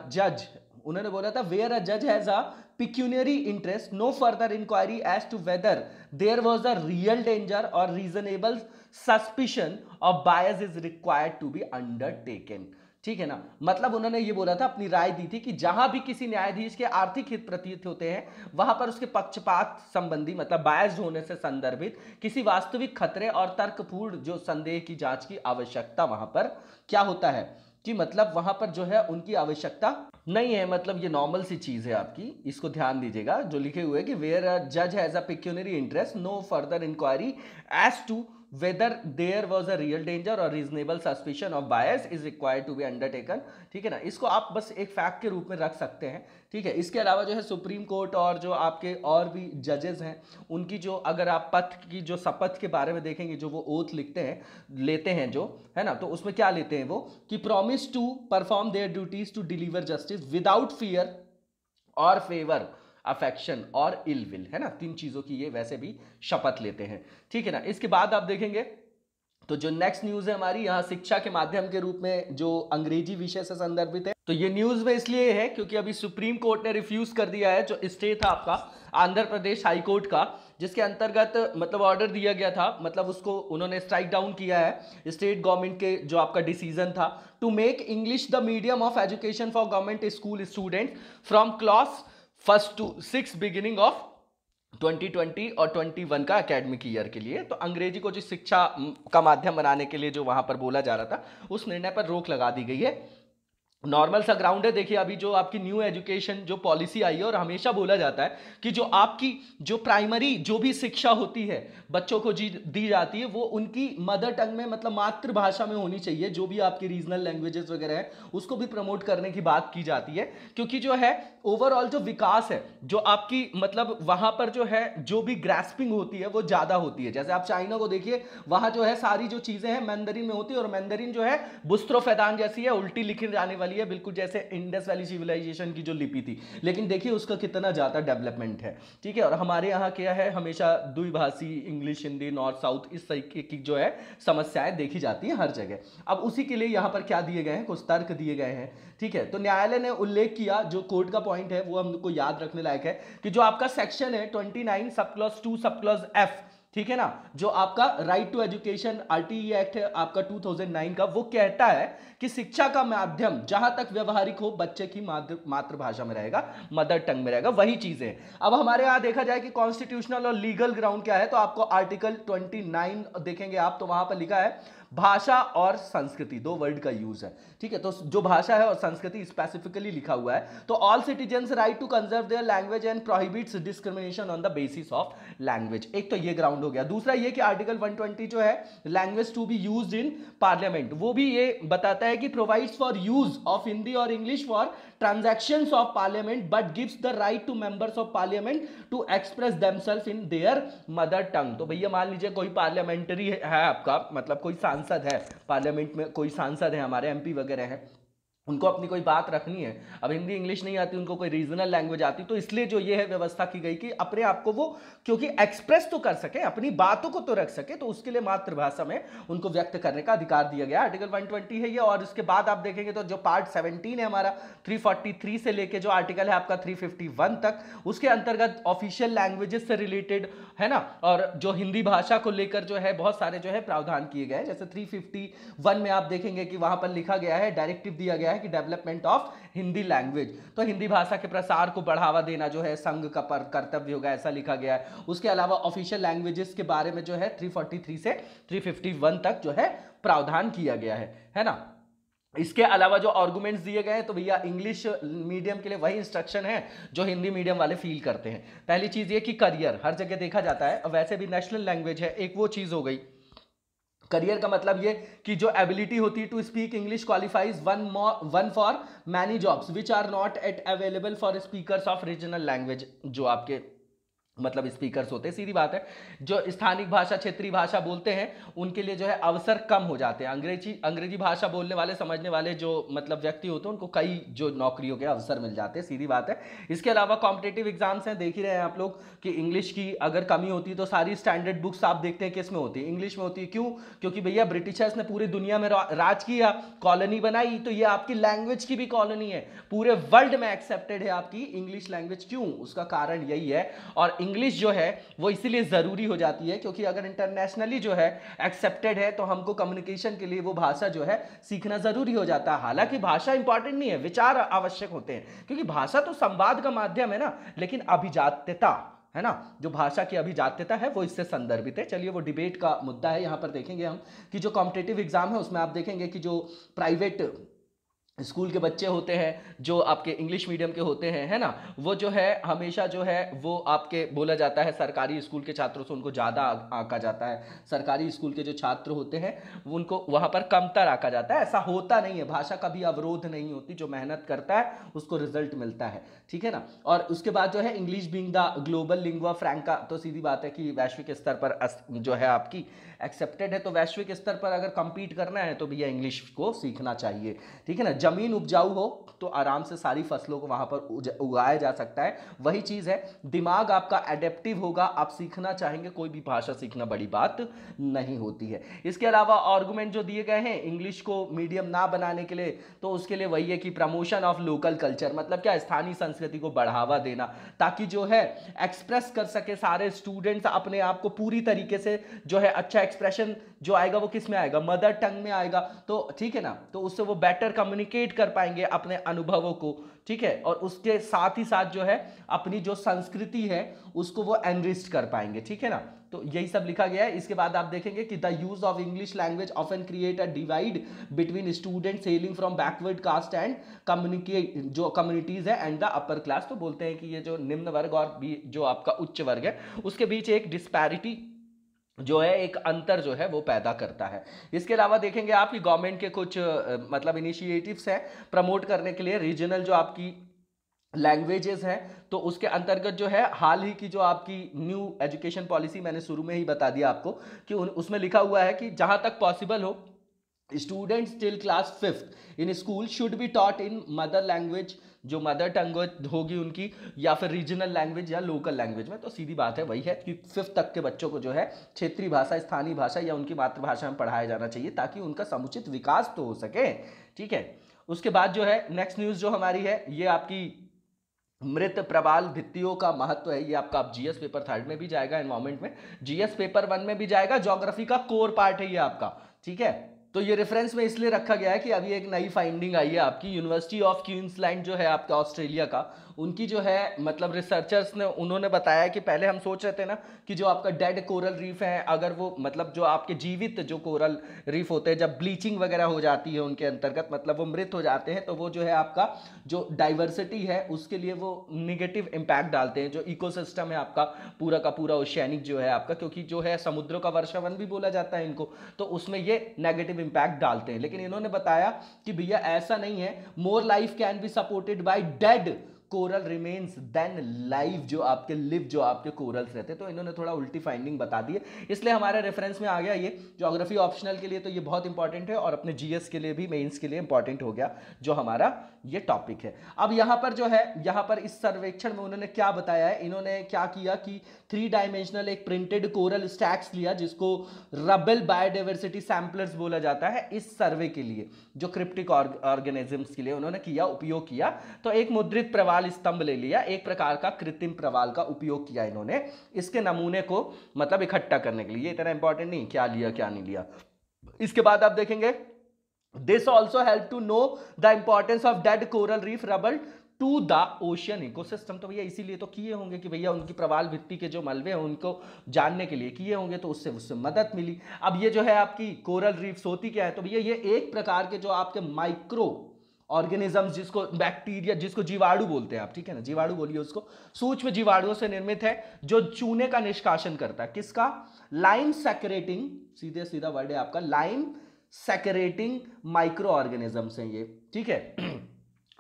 जज has a pecuniary interest, no further inquiry as to whether there was a real danger or reasonable suspicion of bias is required to be undertaken। ठीक है ना, मतलब उन्होंने ये बोला था, अपनी राय दी थी कि जहां भी किसी न्यायाधीश के आर्थिक हित प्रतीत होते हैं वहां पर उसके पक्षपात संबंधी मतलब बायस्ड होने से संदर्भित किसी वास्तविक खतरे और तर्कपूर्ण जो संदेह की जांच की आवश्यकता वहां पर क्या होता है कि मतलब वहां पर जो है उनकी आवश्यकता नहीं है। मतलब ये नॉर्मल सी चीज है आपकी, इसको ध्यान दीजिएगा जो लिखे हुए कि वेयर अ जज has a pecuniary interest, no further inquiry as to whether there was a real danger or reasonable suspicion of bias is required to be undertaken। ठीक है ना, इसको आप बस एक फैक्ट के रूप में रख सकते हैं। ठीक है, इसके अलावा जो है सुप्रीम कोर्ट और जो आपके और भी जजेस हैं उनकी जो अगर आप पथ की जो शपथ के बारे में देखेंगे, जो वो ओथ लेते हैं जो है ना, तो उसमें क्या लेते हैं वो कि promise to perform their duties to deliver justice without fear और फेवर, अफेक्शन और इल विल, है ना, 3 चीजों की ये वैसे भी शपथ लेते हैं। ठीक है ना, इसके बाद आप देखेंगे तो जो नेक्स्ट न्यूज है हमारी यहाँ शिक्षा के माध्यम के रूप में जो अंग्रेजी विषय से संदर्भित है। तो ये न्यूज में इसलिए है क्योंकि अभी सुप्रीम कोर्ट ने रिफ्यूज कर दिया है, जो स्टे था आपका आंध्र प्रदेश हाई कोर्ट का, जिसके अंतर्गत मतलब ऑर्डर दिया गया था, मतलब उसको उन्होंने स्ट्राइक डाउन किया है स्टेट गवर्नमेंट के जो आपका डिसीजन था to make English the medium of education for government school student from class 1 to 6 beginning of 2020 और 21 का एकेडमिक ईयर के लिए। तो अंग्रेजी को जो शिक्षा का माध्यम बनाने के लिए जो वहां पर बोला जा रहा था उस निर्णय पर रोक लगा दी गई है। नॉर्मल सा ग्राउंड है। देखिए अभी जो आपकी न्यू एजुकेशन जो पॉलिसी आई है और हमेशा बोला जाता है कि जो आपकी जो प्राइमरी जो भी शिक्षा होती है बच्चों को दी जाती है वो उनकी मदर टंग में मतलब मातृभाषा में होनी चाहिए। जो भी आपकी रीजनल लैंग्वेजेस वगैरह है उसको भी प्रमोट करने की बात की जाती है, क्योंकि जो है ओवरऑल जो विकास है जो आपकी मतलब वहां पर जो है जो भी ग्रास्पिंग होती है वो ज्यादा होती है। जैसे आप चाइना को देखिए, वहां जो है सारी जो चीजें हैं मैंडरिन में होती है और मैंडरिन जो है बुस्त्रोफेदान जैसी है, उल्टी लिखी जाने वाली है, बिल्कुल जैसे इंडस वैली सिविलाइजेशन की जो लिपि थी। लेकिन देखिए उसका कितना ज्यादा डेवलपमेंट है। ठीक है, और हमारे यहाँ क्या है, हमेशा द्विभाषी इंग्लिश हिंदी नॉर्थ साउथ इस तरीके की जो है समस्याएं देखी जाती है हर जगह। अब उसी के लिए यहाँ पर क्या दिए गए हैं, कुछ तर्क दिए गए हैं। ठीक है, तो न्यायालय ने उल्लेख किया, जो कोर्ट का पॉइंट है वो हमको याद रखने लायक है, कि जो आपका सेक्शन है 29 sub clause 2 sub clause F, ठीक है ना, जो आपका right to education RTE act है आपका 2009 का, वो कहता है कि शिक्षा का माध्यम जहां तक व्यवहारिक हो बच्चे की मातृभाषा में रहेगा, मदर टंग में रहेगा, वही चीजें। अब हमारे यहां देखा जाए कि कॉन्स्टिट्यूशनल और लीगल ग्राउंड क्या है, तो आपको आर्टिकल 29 देखेंगे आप, तो वहां पर लिखा है भाषा और संस्कृति, 2 वर्ड का यूज है। ठीक है, तो जो भाषा है और संस्कृति स्पेसिफिकली लिखा हुआ है, तो all citizens right to conserve their language and prohibits discrimination on the basis of language. एक तो ये ग्राउंड हो गया। दूसरा ये कि आर्टिकल 120 जो है language to be used in parliament, वो भी ये बताता है कि provides for use of Hindi और English for transactions of parliament but gives the right to members of parliament to express themselves in their mother tongue। तो भैया मान लीजिए कोई पार्लियामेंटरी है आपका, मतलब कोई सांसद है पार्लियामेंट में, कोई सांसद है हमारे एमपी वगैरह है, उनको अपनी कोई बात रखनी है, अब हिंदी इंग्लिश नहीं आती, उनको कोई रीजनल लैंग्वेज आती, तो इसलिए जो ये है व्यवस्था की गई कि अपने आप को वो क्योंकि एक्सप्रेस तो कर सके, अपनी बातों को तो रख सके, तो उसके लिए मातृभाषा में उनको व्यक्त करने का अधिकार दिया गया। आर्टिकल 120 है ये। और इसके बाद आप देखेंगे तो जो पार्ट 17 है हमारा 343 से लेके जो आर्टिकल है आपका 351 तक, उसके अंतर्गत ऑफिशियल लैंग्वेजेस से रिलेटेड है ना, और जो हिंदी भाषा को लेकर जो है बहुत सारे जो है प्रावधान किए गए हैं। जैसे 351 में आप देखेंगे कि वहां पर लिखा गया है, डायरेक्टिव दिया गया है कि डेवलपमेंट ऑफ हिंदी लैंग्वेज, तो हिंदी भाषा के प्रसार को बढ़ावा देना जो है संघ का कर्तव्य होगा, ऐसा लिखा गया है। उसके अलावा ऑफिशियल लैंग्वेजेस के बारे में जो है 343 से 351 तक जो है प्रावधान किया गया है ना। इसके अलावा जो आर्गुमेंट्स दिए गए हैं तो भैया इंग्लिश मीडियम के लिए वही इंस्ट्रक्शन है जो हिंदी मीडियम वाले फील करते हैं। पहली चीज ये कि करियर हर जगह देखा जाता है, वैसे भी नेशनल लैंग्वेज है, एक वो चीज हो गई। करियर का मतलब ये कि जो एबिलिटी होती है to speak English qualifies one for many jobs which are not at available for speakers of regional language, जो आपके मतलब स्पीकर्स होते हैं, सीधी बात है, जो स्थानिक भाषा क्षेत्रीय भाषा बोलते हैं उनके लिए जो है अवसर कम हो जाते हैं। अंग्रेजी भाषा बोलने वाले समझने वाले जो मतलब व्यक्ति होते हैं उनको कई जो नौकरियों के अवसर मिल जाते हैं, सीधी बात है। इसके अलावा कॉम्पिटेटिव एग्जाम्स हैं, देख ही रहे हैं आप लोग कि इंग्लिश की अगर कमी होती है तो सारी स्टैंडर्ड बुक्स आप देखते हैं किस में होती है, इंग्लिश में होती है। क्यों? क्योंकि भैया ब्रिटिशर्स ने पूरी दुनिया में राज किया, कॉलोनी बनाई, तो ये आपकी लैंग्वेज की भी कॉलोनी है, पूरे वर्ल्ड में एक्सेप्टेड है आपकी इंग्लिश लैंग्वेज। क्यों? उसका कारण यही है। और इंग्लिश जो है वो इसीलिए जरूरी हो जाती है क्योंकि अगर इंटरनेशनली जो है एक्सेप्टेड है तो हमको कम्युनिकेशन के लिए वो भाषा जो है सीखना जरूरी हो जाता है। हालांकि भाषा इंपॉर्टेंट नहीं है, विचार आवश्यक होते हैं, क्योंकि भाषा तो संवाद का माध्यम है ना, लेकिन अभिजात्यता है ना, जो भाषा की अभिजात्यता है वो इससे संदर्भित है। चलिए वो डिबेट का मुद्दा है। यहां पर देखेंगे हम कि जो कॉम्पिटिटिव एग्जाम है उसमें आप देखेंगे कि जो प्राइवेट स्कूल के बच्चे होते हैं जो आपके इंग्लिश मीडियम के होते हैं, है ना, वो जो है हमेशा जो है वो आपके बोला जाता है सरकारी स्कूल के छात्रों से उनको ज़्यादा आंका जाता है। सरकारी स्कूल के जो छात्र होते हैं उनको वहाँ पर कमतर आंका जाता है। ऐसा होता नहीं है, भाषा का भी अवरोध नहीं होती, जो मेहनत करता है उसको रिजल्ट मिलता है, ठीक है ना। और उसके बाद जो है English being the global lingua franca, तो सीधी बात है कि वैश्विक स्तर पर जो है आपकी एक्सेप्टेड है, तो वैश्विक स्तर पर अगर कंपीट करना है तो भैया इंग्लिश को सीखना चाहिए, ठीक है ना। जमीन उपजाऊ हो तो आराम से सारी फसलों को वहां पर उगाया जा सकता है, वही चीज है। दिमाग आपका एडेप्टिव होगा, आप सीखना चाहेंगे, कोई भी भाषा सीखना बड़ी बात नहीं होती है। इसके अलावा आर्गुमेंट जो दिए गए हैं इंग्लिश को मीडियम ना बनाने के लिए, तो उसके लिए वही है कि प्रमोशन ऑफ लोकल कल्चर, मतलब क्या, स्थानीय संस्कृति को बढ़ावा देना, ताकि जो है एक्सप्रेस कर सके सारे स्टूडेंट्स अपने आप को पूरी तरीके से, जो है अच्छा एक्सप्रेशन जो आएगा वो किस में आएगा, मदर टंग में आएगा, तो ठीक है ना, तो उससे वो बेटर कम्युनिकेट कर पाएंगे अपने अनुभवों को, ठीक है। और उसके साथ ही साथ जो है अपनी जो संस्कृति है उसको वो एनरिच कर पाएंगे, ठीक है ना। तो यही सब लिखा गया है। इसके बाद आप देखेंगे कि the use of English language often create a divide between students hailing from backward caste and communicate जो कम्युनिटीज है एंड द अपर क्लास, तो बोलते हैं कि ये जो निम्न वर्ग और भी जो आपका उच्च वर्ग है उसके बीच एक डिस्पैरिटी जो है, एक अंतर जो है वो पैदा करता है। इसके अलावा देखेंगे आप कि गवर्नमेंट के कुछ मतलब इनिशिएटिव्स हैं प्रमोट करने के लिए रीजनल जो आपकी लैंग्वेजेस हैं, तो उसके अंतर्गत जो है हाल ही की जो आपकी न्यू एजुकेशन पॉलिसी, मैंने शुरू में ही बता दिया आपको कि उसमें लिखा हुआ है कि जहां तक पॉसिबल हो students till class 5th in school should be taught in mother language, जो मदर टंग होगी उनकी, या फिर रीजनल लैंग्वेज या लोकल लैंग्वेज में। तो सीधी बात है वही है कि 5th तक के बच्चों को जो है क्षेत्रीय भाषा, स्थानीय भाषा या उनकी मातृभाषा में पढ़ाया जाना चाहिए ताकि उनका समुचित विकास तो हो सके, ठीक है। उसके बाद जो है नेक्स्ट न्यूज़ जो हमारी है ये आपकी मृत प्रवाल भित्तियों का महत्व है। ये आपका जीएस पेपर 3rd में भी जाएगा, एनवायरमेंट में, जीएस पेपर 1 में भी जाएगा, ज्योग्राफी का कोर पार्ट है ये आपका, ठीक है। तो ये रेफरेंस में इसलिए रखा गया है कि अभी एक नई फाइंडिंग आई है आपकी, यूनिवर्सिटी ऑफ क्वींसलैंड जो है आपका ऑस्ट्रेलिया का, उनकी जो है मतलब रिसर्चर्स ने उन्होंने बताया कि पहले हम सोच रहे थे ना कि जो आपका डेड कोरल रीफ है, अगर वो मतलब जो आपके जीवित जो कोरल रीफ होते हैं जब ब्लीचिंग वगैरह हो जाती है उनके अंतर्गत, मतलब वो मृत हो जाते हैं, तो वो जो है आपका जो डाइवर्सिटी है उसके लिए वो निगेटिव इम्पैक्ट डालते हैं, जो इकोसिस्टम है आपका पूरा का पूरा ओशियानिक जो है आपका, क्योंकि जो है समुद्रों का वर्षावन भी बोला जाता है इनको, तो उसमें ये नेगेटिव इम्पैक्ट डालते हैं। लेकिन इन्होंने बताया कि भैया ऐसा नहीं है, more life can be supported by dead coral remains than live, जो आपके कोरल्स रहते हैं। तो इन्होंने थोड़ा उल्टी फाइंडिंग बता दी है, इसलिए हमारे रेफरेंस में आ गया ये। ज्योग्राफी ऑप्शनल के लिए तो ये बहुत इंपॉर्टेंट है, और अपने जीएस के लिए भी, मेंस के लिए इंपॉर्टेंट हो गया जो हमारा ये टॉपिक है। अब यहाँ पर जो है, यहाँ पर इस सर्वेक्षण में उन्होंने क्या बताया है, इन्होंने क्या किया कि 3 डायमेंशनल एक प्रिंटेड कोरल स्टैक्स लिया, जिसको रबल बायोडाइवर्सिटी सैंपलर्स बोला जाता है। इस सर्वे के लिए, जो क्रिप्टिक ऑर्गेनिजम्स के लिए उन्होंने किया, उपयोग किया। तो एक मुद्रित प्रवाल स्तंभ ले लिया, एक प्रकार का कृत्रिम प्रवाल का उपयोग किया इन्होंने इसके नमूने को मतलब इकट्ठा करने के लिए। इतना इंपॉर्टेंट नहीं क्या लिया क्या नहीं लिया। इसके बाद आप देखेंगे, this also help to know the importance of dead coral reef rubble to the ocean ecosystem. तो भैया इसीलिए तो किए होंगे कि भैया उनकी प्रवाल भित्ति के जो मलबे हैं उनको जानने के लिए किए होंगे, तो उससे मदद मिली। अब ये जो है आपकी कोरल रीफ्स होती क्या है, तो भैया ये एक प्रकार के जो आपके माइक्रो ऑर्गेनिजम्स, जिसको बैक्टीरिया, जिसको जीवाणु बोलते हैं आप, ठीक है ना, जीवाणु बोलिए उसको, सूक्ष्म जीवाणुओं से निर्मित है, जो चूने का निष्कासन करता है। किसका? लाइम सेक्रेटिंग, सीधे सीधा वर्ड है आपका, लाइम सेक्रेटिंग माइक्रो ऑर्गेनिजम्स हैं ये, ठीक है।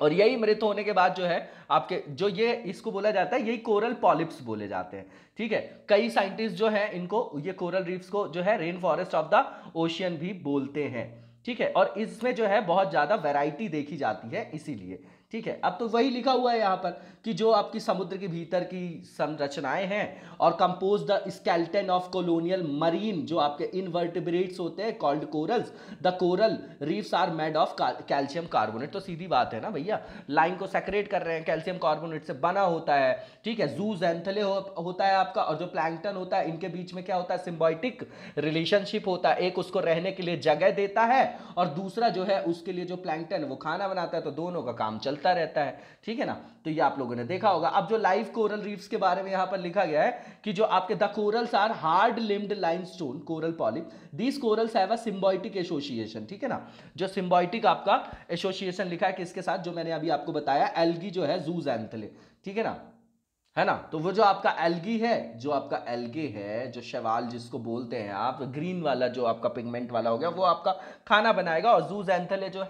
और यही मृत होने के बाद जो है आपके, जो ये इसको बोला जाता है, यही कोरल पॉलिप्स बोले जाते हैं, ठीक है। कई साइंटिस्ट जो है इनको, ये कोरल रीफ्स को जो है rain forest of the ocean भी बोलते हैं, ठीक है। और इसमें जो है बहुत ज्यादा वैरायटी देखी जाती है इसीलिए, ठीक है। अब तो वही लिखा हुआ है यहाँ पर कि जो आपकी समुद्र के भीतर की संरचनाएं हैं और compose the skeleton of colonial marine, जो आपके इनवर्टिब्रेट्स होते हैं called corals, the coral reefs are made of calcium carbonate. तो सीधी बात है ना भैया, लाइन को सेक्रेट कर रहे हैं, कैल्शियम कार्बोनेट से बना होता है, ठीक है। जूज़ैंथले होता है आपका, और जो प्लैंक्टन होता है इनके बीच में क्या होता है, सिम्बायोटिक रिलेशनशिप होता है। एक उसको रहने के लिए जगह देता है, और दूसरा जो है उसके लिए जो प्लैंक्टन है वो खाना बनाता है, तो दोनों का काम चलता रहता है, ठीक है ना। तो ये आप लोगों ने देखा होगा। अब जो लाइव कोरल रीफ्स के बारे में यहां पर लिखा गया है कि जो आपके the corals are hard limbed limestone coral polyp, these corals have a symbiotic association, ठीक है ना। जो सिम्बायोटिक आपका एसोसिएशन लिखा है किसके साथ, जो मैंने अभी आपको बताया, एल्गी जो है जूज़ैंथले, ठीक है ना, है ना। तो वो जो आपका एल्गी है, जो आपका एल्गे है, जो शैवाल जिसको बोलते हैं आप, ग्रीन वाला जो आपका पिगमेंट वाला हो गया, वो आपका खाना बनाएगा, और जूज़ैंथले जो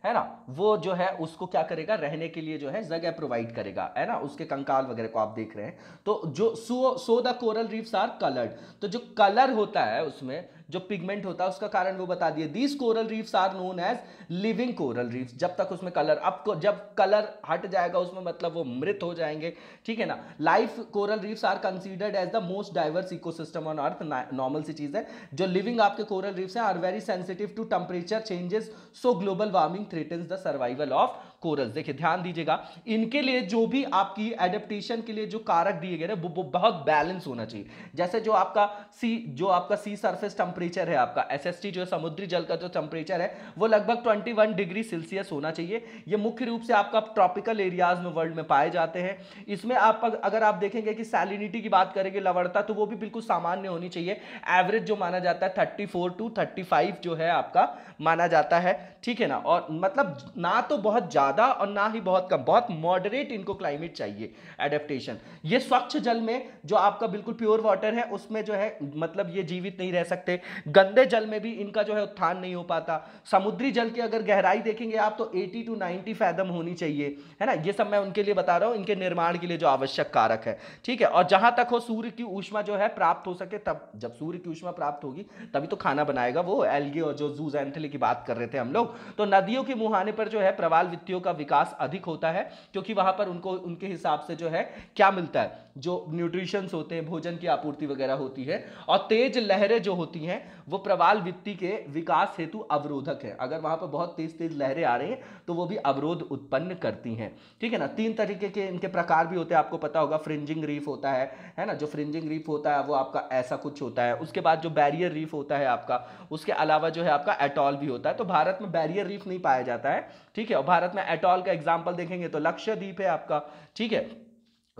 है ना, वो जो है उसको क्या करेगा, रहने के लिए जो है जगह प्रोवाइड करेगा, है ना। उसके कंकाल वगैरह को आप देख रहे हैं। तो जो so the coral reefs are coloured, तो जो कलर होता है उसमें, जो पिगमेंट होता है, उसका कारण वो बता दिए। These coral reefs are known as living coral reefs, जब तक उसमें कलर, अब जब कलर हट जाएगा उसमें मतलब वो मृत हो जाएंगे, ठीक है ना। Life coral reefs are considered as the most diverse ecosystem on earth. Normal सी चीज है, जो लिविंग आपके कोरल रीफ्स हैं are very sensitive to temperature changes, so global warming threatens the survival of corals. देखिए ध्यान दीजिएगा, इनके लिए जो भी आपकी एडेप्टेशन के लिए जो कारक दिए गए ना, वो बहुत बैलेंस होना चाहिए। जैसे जो आपका सी सरफेस टेम्परेचर है, आपका एसएसटी जो समुद्री जल का जो टेम्परेचर है, वो लगभग 21 डिग्री सेल्सियस होना चाहिए। ये मुख्य रूप से आपका ट्रॉपिकल एरियाज में वर्ल्ड में पाए जाते हैं। इसमें आप अगर आप देखेंगे कि सैलिनिटी की बात करेंगे, लवणता, तो वो भी बिल्कुल सामान्य होनी चाहिए। एवरेज जो माना जाता है 34 टू 35 जो है आपका माना जाता है, ठीक है ना। और मतलब ना तो बहुत ज्यादा और ना ही बहुत कम, बहुत मॉडरेट इनको क्लाइमेट चाहिए एडेप्टेशन। ये स्वच्छ जल में जो आपका बिल्कुल प्योर वाटर है उसमें जो है मतलब ये जीवित नहीं रह सकते। गंदे जल में भी इनका जो है उत्थान नहीं हो पाता। समुद्री जल की अगर गहराई देखेंगे आप तो 80 टू 90 फैदम होनी चाहिए, है ना। ये सब मैं उनके लिए बता रहा हूं, इनके निर्माण के लिए जो आवश्यक कारक है, ठीक है। और जहां तक हो सूर्य की ऊष्मा जो है प्राप्त हो सके, तब जब सूर्य की ऊष्मा प्राप्त होगी तभी तो खाना बनाएगा वो एल्गे, और जो जूज़ैंथले की बात कर रहे थे हम लोग। तो नदियों के मुहाने पर जो है प्रवाल वित्तियों का विकास अधिक होता है, क्योंकि वहां पर उनको उनके हिसाब से जो है क्या मिलता है, जो न्यूट्रिशंस होते हैं, भोजन की आपूर्ति वगैरह होती है। और तेज लहरें जो होती हैं वो प्रवाल वित्ति के विकास हेतु अवरोधक है। अगर वहां पर बहुत तेज तेज लहरें आ रही हैं तो वो भी अवरोध उत्पन्न करती हैं, ठीक है ना। 3 तरीके के इनके प्रकार भी होते हैं, आपको पता होगा। फ्रिंजिंग रीफ होता है ना। जो फ्रिंजिंग रीफ होता है वो आपका ऐसा कुछ होता है। उसके बाद जो बैरियर रीफ होता है आपका, उसके अलावा जो है आपका एटॉल भी होता है। तो भारत में बैरियर रीफ नहीं पाया जाता है, ठीक है। और भारत में एटॉल का एग्जाम्पल देखेंगे तो लक्षद्वीप है आपका, ठीक है।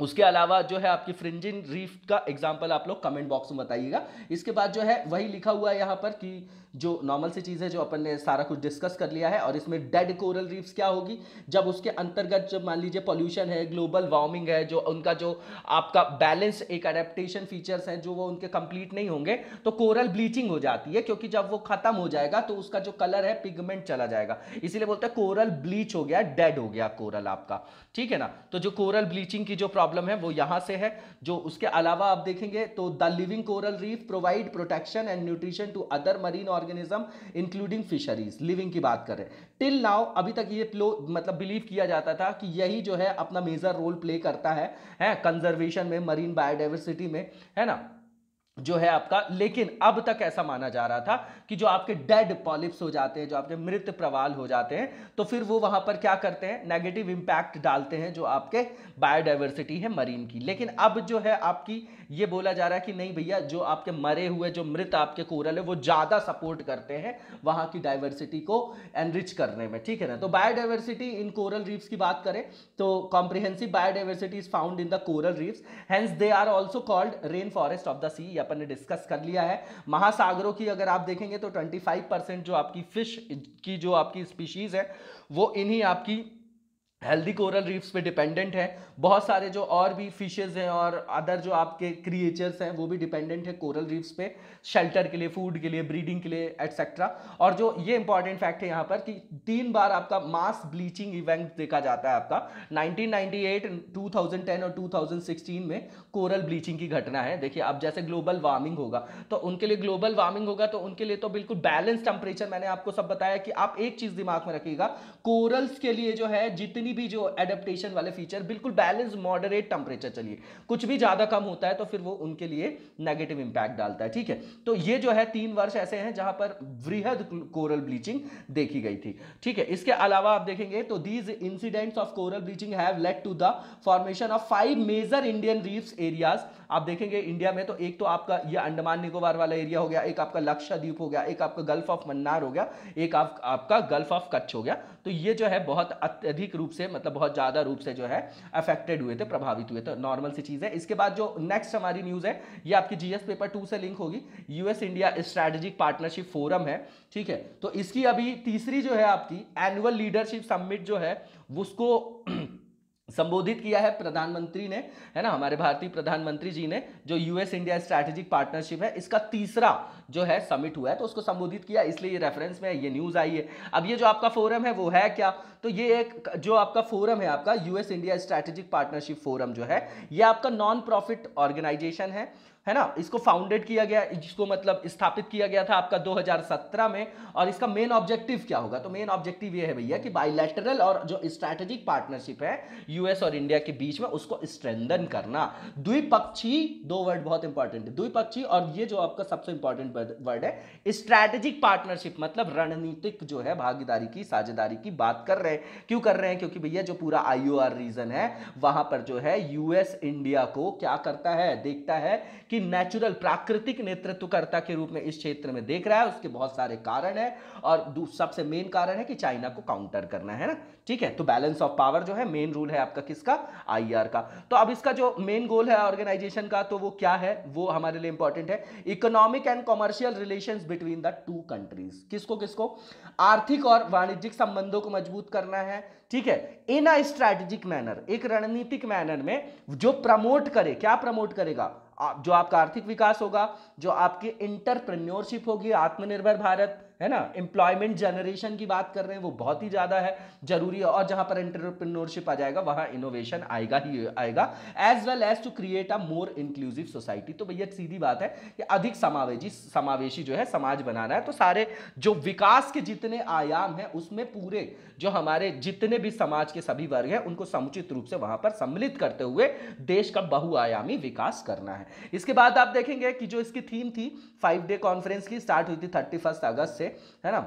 उसके अलावा जो है आपकी फ्रिंजिंग रीफ का एग्जांपल आप लोग कमेंट बॉक्स में बताइएगा। इसके बाद जो है वही लिखा हुआ है यहाँ पर कि जो नॉर्मल सी चीज़ है जो अपन ने सारा कुछ डिस्कस कर लिया है। और इसमें डेड कोरल रीफ्स क्या होगी, जब उसके अंतर्गत जब मान लीजिए पॉल्यूशन है, ग्लोबल वार्मिंग है, जो उनका जो आपका बैलेंस एक अडेप्टेशन फीचर्स हैं जो वो उनके कंप्लीट नहीं होंगे तो कोरल ब्लीचिंग हो जाती है, क्योंकि जब वो खत्म हो जाएगा तो उसका जो कलर है पिगमेंट चला जाएगा, इसीलिए बोलते हैं कोरल ब्लीच हो गया, डेड हो गया कोरल आपका, ठीक है ना। तो जो कोरल ब्लीचिंग की जो प्रॉब्लम है वो यहां से है। जो उसके अलावा आप देखेंगे तो the living coral reef provide protection and nutrition to other marine organism including fisheries. Living की बात करें टिल नाउ, अभी तक ये मतलब बिलीव किया जाता था कि यही जो है अपना मेजर रोल प्ले करता है कंजर्वेशन में, मरीन बायोडाइवर्सिटी में, है ना, जो है आपका। लेकिन अब तक ऐसा माना जा रहा था कि जो आपके डेड पॉलिप्स हो जाते हैं, जो आपके मृत प्रवाल हो जाते हैं, तो फिर वो वहां पर क्या करते हैं, नेगेटिव इंपैक्ट डालते हैं जो आपके बायोडाइवर्सिटी है मरीन की। लेकिन अब जो है आपकी ये बोला जा रहा है कि नहीं भैया, जो आपके मरे हुए जो मृत आपके कोरल है वो ज्यादा सपोर्ट करते हैं वहां की डाइवर्सिटी को एनरिच करने में, ठीक है ना। तो बायोडाइवर्सिटी इन कोरल रीफ्स की बात करें तो comprehensive biodiversity is found in the coral reefs, hence they are also called rain forest of the sea. अपन ने डिस्कस कर लिया है। महासागरों की अगर आप देखेंगे तो 25% जो आपकी फिश की जो आपकी स्पीशीज है वो इन्हीं आपकी हेल्दी कोरल रीफ्स पे डिपेंडेंट है। बहुत सारे जो और भी फिशेज हैं और अदर जो आपके क्रिएचर्स हैं वो भी डिपेंडेंट है कोरल रीफ्स पे, शेल्टर के लिए, फूड के लिए, ब्रीडिंग के लिए एटसेट्रा। और जो ये इंपॉर्टेंट फैक्ट है यहाँ पर कि 3 बार आपका मास ब्लीचिंग इवेंट देखा जाता है आपका 1998, 2010 और 2016 में कोरल ब्लीचिंग की घटना है। देखिए अब जैसे ग्लोबल वार्मिंग होगा तो उनके लिए ग्लोबल वार्मिंग होगा तो उनके लिए तो बिल्कुल बैलेंस टेम्परेचर, मैंने आपको सब बताया कि आप एक चीज दिमाग में रखिएगा, कोरल्स के लिए जो है जितनी भी जो एडेप्टेशन वाले फीचर बिल्कुल बैलेंस मॉडरेट टेंपरेचर चलिए, कुछ भी ज्यादा कम होता है तो फिर वो उनके लिए नेगेटिव इंपैक्ट डालता है, ठीक है। तो ये जो है 3 वर्ष ऐसे हैं जहां पर वृहद कोरल ब्लीचिंग देखी गई थी, ठीक है। इसके अलावा आप देखेंगे तो these incidents of coral bleaching have led to the formation of 5 major Indian reefs areas. आप देखेंगे इंडिया में तो एक तो आपका ये अंडमान निकोबार वाला एरिया हो गया, एक आपका लक्षद्वीप हो गया, एक आपका गल्फ ऑफ मन्नार हो गया, एक आपका गल्फ ऑफ कच्छ हो गया। तो ये जो है बहुत अत्यधिक रूप से, मतलब बहुत ज्यादा रूप से जो है अफेक्टेड हुए थे, प्रभावित हुए थे, नॉर्मल सी चीज है। इसके बाद जो नेक्स्ट हमारी न्यूज है ये आपकी जीएस पेपर 2 से लिंक होगी, US India strategic partnership forum है, ठीक है। तो इसकी अभी तीसरी जो है आपकी एनुअल लीडरशिप समिट जो है उसको संबोधित किया है प्रधानमंत्री ने, है ना, हमारे भारतीय प्रधानमंत्री जी ने। जो यूएस इंडिया स्ट्रैटेजिक पार्टनरशिप है इसका तीसरा जो है समिट हुआ है तो उसको संबोधित किया, इसलिए ये रेफरेंस में ये न्यूज आई है। अब ये जो आपका फोरम है वो है क्या, तो ये एक जो आपका फोरम है आपका US India strategic partnership forum जो है ये आपका नॉन प्रॉफिट ऑर्गेनाइजेशन है ना। इसको फाउंडेड किया गया, इसको मतलब स्थापित किया गया था आपका 2017 में। और इसका मेन ऑब्जेक्टिव क्या होगा, तो मेन ऑब्जेक्टिव ये है भैया कि बायलैटरल और जो स्ट्रैटेजिक पार्टनरशिप है यूएस और इंडिया के बीच में उसको स्ट्रेंथन करना। द्विपक्षीय, 2 वर्ड बहुत इंपॉर्टेंट है, द्विपक्षीय और ये जो आपका सबसे इंपॉर्टेंट वर्ड है स्ट्रैटेजिक पार्टनरशिप, मतलब रणनीतिक जो है भागीदारी की, साझेदारी की बात कर रहे हैं। क्यों कर रहे हैं, क्योंकि भैया जो पूरा आईओआर रीजन है वहां पर जो है यूएस इंडिया को क्या करता है, देखता है कि नेचुरल प्राकृतिक नेतृत्वकर्ता के रूप में इस क्षेत्र में देख रहा है। उसके बहुत सारे कारण है और सबसे मेन कारण है कि चाइना को काउंटर करना है ना, ठीक है। तो बैलेंस ऑफ पावर जो है मेन रूल है आपका किसका, आईआर का। तो अब इसका जो मेन गोल है ऑर्गेनाइजेशन का तो वो क्या है, वो हमारे लिए इंपॉर्टेंट है, economic and commercial relations between the 2 countries. किसको किसको, आर्थिक और वाणिज्यिक संबंधों को मजबूत करना है, ठीक है, इन अ स्ट्रैटेजिक मैनर, एक रणनीतिक मैनर में जो प्रमोट करे, क्या प्रमोट करेगा, जो आपका आर्थिक विकास होगा, जो आपकी इंटरप्रेन्योरशिप होगी, आत्मनिर्भर भारत, है ना, एम्प्लॉयमेंट जनरेशन की बात कर रहे हैं वो बहुत ही ज्यादा है, जरूरी है। और जहां पर एंटरप्रेन्योरशिप आ जाएगा वहां इनोवेशन आएगा ही आएगा, as well as to create a more inclusive society. तो भैया सीधी बात है कि अधिक समावेशी जो है समाज बनाना है। तो सारे जो विकास के जितने आयाम है उसमें पूरे जो हमारे जितने भी समाज के सभी वर्ग हैं उनको समुचित रूप से वहां पर सम्मिलित करते हुए देश का बहुआयामी विकास करना है। इसके बाद आप देखेंगे कि जो इसकी थीम थी 5 डे कॉन्फ्रेंस की, स्टार्ट हुई थी 31 अगस्त से, है ना,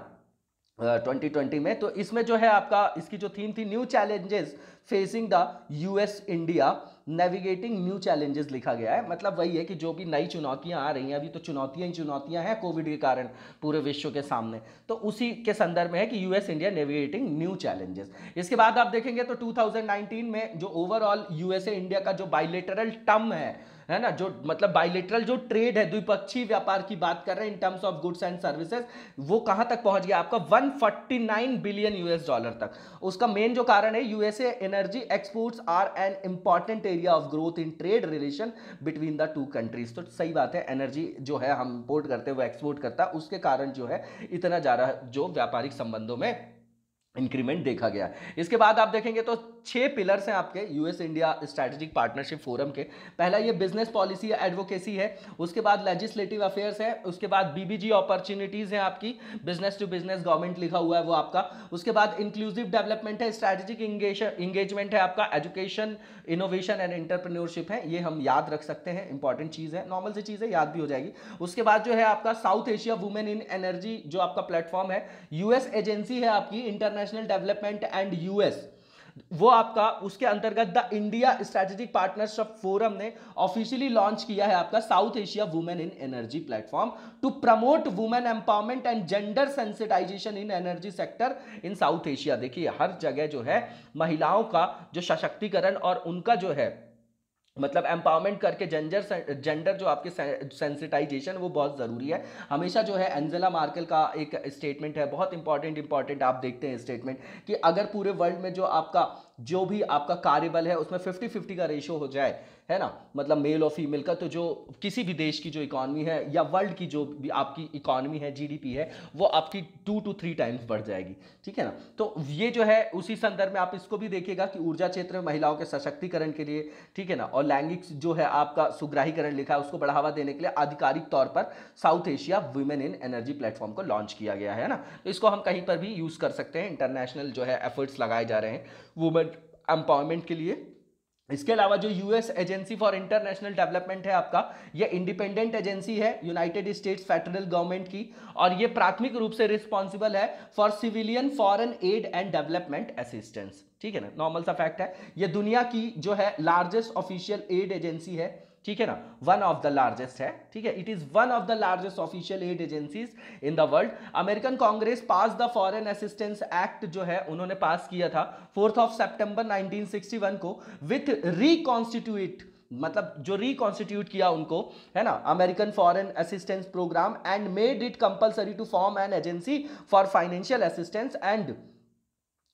2020 में। तो इसमें जो है आपका इसकी जो थीम थी new challenges facing the US India navigating new challenges लिखा गया है। मतलब वही है कि जो भी नई चुनौतियां आ रही हैं, अभी तो चुनौतियां ही चुनौतियां हैं कोविड के कारण पूरे विश्व के सामने, तो उसी के संदर्भ में है कि US India navigating new challenges. इसके बाद आप देखेंगे तो 2019 में जो ओवरऑल यूएसए इंडिया का जो बाइलेटरल टर्म है ना, जो मतलब बाइलेटरल जो ट्रेड है, द्विपक्षीय व्यापार की बात कर रहे हैं in terms of goods and services, वो कहां तक पहुंच गया आपका 149 बिलियन यूएस डॉलर तक। उसका मेन जो कारण है USA energy exports are an important area of growth in trade relation between the two countries. तो सही बात है, एनर्जी जो है हम इंपोर्ट करते हैं वो एक्सपोर्ट करता है, उसके कारण जो है इतना ज्यादा जो व्यापारिक संबंधों में इंक्रीमेंट देखा गया। इसके बाद आप देखेंगे तो 6 पिलर्स हैं आपके US India strategic partnership forum के। पहला ये बिजनेस पॉलिसी या एडवोकेसी है, उसके बाद लेजिस्लेटिव अफेयर्स है, उसके बाद बीबीजी अपॉर्चुनिटीज है आपकी, बिजनेस टू बिजनेस गवर्नमेंट लिखा हुआ है वो आपका, उसके बाद इंक्लूसिव डेवलपमेंट है, स्ट्रैटेजिक इंगेजमेंट है आपका, एजुकेशन इनोवेशन एंड एंटरप्रेन्योरशिप है, ये हम याद रख सकते हैं, इंपॉर्टेंट चीज है, नॉर्मल सी चीज है, याद भी हो जाएगी। उसके बाद जो है आपका South Asia women in energy जो आपका प्लेटफॉर्म है, यूएस एजेंसी है आपकी इंटरनेशनल डेवलपमेंट एंड यूएस, वो आपका उसके अंतर्गत the India strategic partnership forum ने ऑफिशियली लॉन्च किया है आपका South Asia women in energy platform to promote women empowerment and gender sensitisation in energy sector in South Asia. देखिए हर जगह जो है महिलाओं का जो सशक्तिकरण और उनका जो है मतलब एम्पावरमेंट करके जेंडर जो आपके सेंसिटाइजेशन वो बहुत ज़रूरी है। हमेशा जो है एंजेला मार्केल का एक स्टेटमेंट है बहुत इंपॉर्टेंट आप देखते हैं स्टेटमेंट कि अगर पूरे वर्ल्ड में जो भी आपका कार्यबल है उसमें 50-50 का रेशियो हो जाए, है ना, मतलब मेल और फीमेल का, तो जो किसी भी देश की जो इकॉनमी है या वर्ल्ड की जो भी आपकी इकॉनमी है, जीडीपी है, वो आपकी 2 to 3 टाइम्स बढ़ जाएगी। ठीक है ना, तो ये जो है उसी संदर्भ में आप इसको भी देखिएगा कि ऊर्जा क्षेत्र में महिलाओं के सशक्तिकरण के लिए, ठीक है ना, और लैंगिक जो है आपका सुग्राहीकरण लिखा है उसको बढ़ावा देने के लिए आधिकारिक तौर पर south Asia women in energy platform को लॉन्च किया गया है ना। तो इसको हम कहीं पर भी यूज कर सकते हैं, इंटरनेशनल जो है एफर्ट्स लगाए जा रहे हैं वुमेन एम्पावरमेंट के लिए। इसके अलावा जो US agency for international development है आपका, ये इंडिपेंडेंट एजेंसी है यूनाइटेड स्टेट्स फेडरल गवर्नमेंट की, और ये प्राथमिक रूप से रिस्पॉन्सिबल है for civilian foreign add and development assistance. ठीक है ना, नॉर्मल सा फैक्ट है, ये दुनिया की जो है लार्जेस्ट ऑफिशियल एड एजेंसी है। ठीक है ना, वन ऑफ द लार्जेस्ट है। ठीक है, it is one of the largest official ad agencies in the world. American Congress pass the foreign assistance act जो है उन्होंने पास किया था 4 सितंबर 1961 को विथ रिकॉन्स्टिट्यूट, मतलब जो रिकॉन्स्टिट्यूट किया उनको, है ना, American foreign assistance programme and made it compulsory to form an agency for financial assistance. And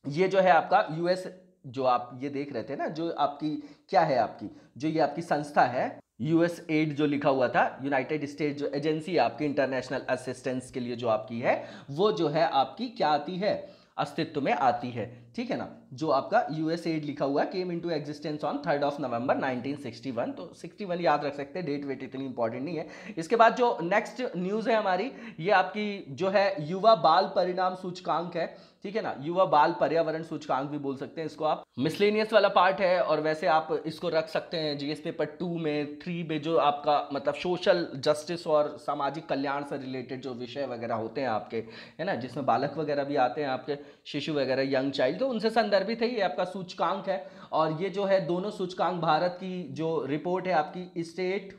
ये जो है आपका यूएस जो आप ये देख रहे थे ना, जो आपकी क्या है आपकी जो ये आपकी संस्था है यूएस एड जो लिखा हुआ था, यूनाइटेड स्टेट जो एजेंसी है आपकी इंटरनेशनल असिस्टेंस के लिए जो आपकी है, वो जो है आपकी क्या आती है, अस्तित्व में आती है। ठीक है ना, जो आपका यूएस एड लिखा हुआ है केम इनटू एग्जिस्टेंस ऑन 3 नवंबर 1961। तो 61 याद रख सकते हैं, डेट वेट इतनी इंपॉर्टेंट नहीं है। इसके बाद जो नेक्स्ट न्यूज है हमारी, ये आपकी जो है युवा बाल परिणाम सूचकांक है। ठीक है ना, युवा बाल पर्यावरण सूचकांक भी बोल सकते हैं इसको आप। मिसलेनियस वाला पार्ट है, और वैसे आप इसको रख सकते हैं जीएस पेपर 2 में 3 में, जो आपका मतलब सोशल जस्टिस और सामाजिक कल्याण से रिलेटेड जो विषय वगैरह होते हैं आपके, है ना, जिसमें बालक वगैरह भी आते हैं आपके, शिशु वगैरह, यंग चाइल्ड, तो उनसे संदर्भित है ये आपका सूचकांक है। और ये जो है दोनों सूचकांक भारत की जो रिपोर्ट है आपकी state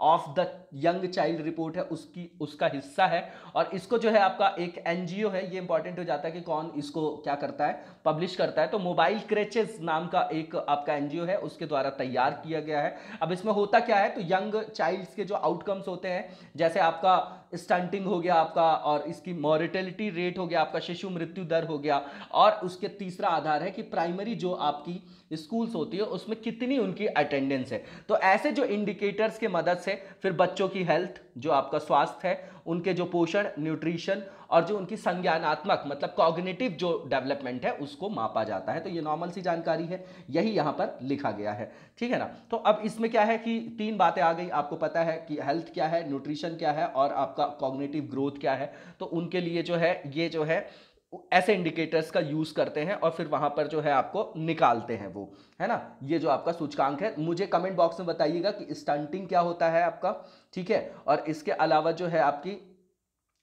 of the young child report है उसका हिस्सा है। और इसको जो है आपका एक एनजीओ है, ये इंपॉर्टेंट हो जाता है कि कौन इसको क्या करता है, पब्लिश करता है, तो मोबाइल क्रेचेस नाम का एक आपका एनजीओ है, उसके द्वारा तैयार किया गया है। अब इसमें होता क्या है, तो यंग चाइल्ड्स के जो आउटकम्स होते हैं, जैसे आपका स्टंटिंग हो गया आपका, और इसकी मॉर्टेलिटी रेट हो गया आपका, शिशु मृत्यु दर हो गया, और उसके तीसरा आधार है कि प्राइमरी जो आपकी स्कूल्स होती है उसमें कितनी उनकी अटेंडेंस है। तो ऐसे जो इंडिकेटर्स के मदद से फिर बच्चों की हेल्थ, जो आपका स्वास्थ्य है, उनके जो पोषण, न्यूट्रिशन, और जो उनकी संज्ञानात्मक मतलब कॉग्निटिव जो डेवलपमेंट है उसको मापा जाता है। तो ये नॉर्मल सी जानकारी है, यही यहाँ पर लिखा गया है। ठीक है ना, तो अब इसमें क्या है कि 3 बातें आ गई, आपको पता है कि हेल्थ क्या है, न्यूट्रिशन क्या है, और आपका कॉग्निटिव ग्रोथ क्या है। तो उनके लिए जो है ये जो है ऐसे इंडिकेटर्स का यूज करते हैं, और फिर वहां पर जो है आपको निकालते हैं वो, है ना, ये जो आपका सूचकांक है। मुझे कमेंट बॉक्स में बताइएगा कि स्टंटिंग क्या होता है आपका। ठीक है, और इसके अलावा जो है आपकी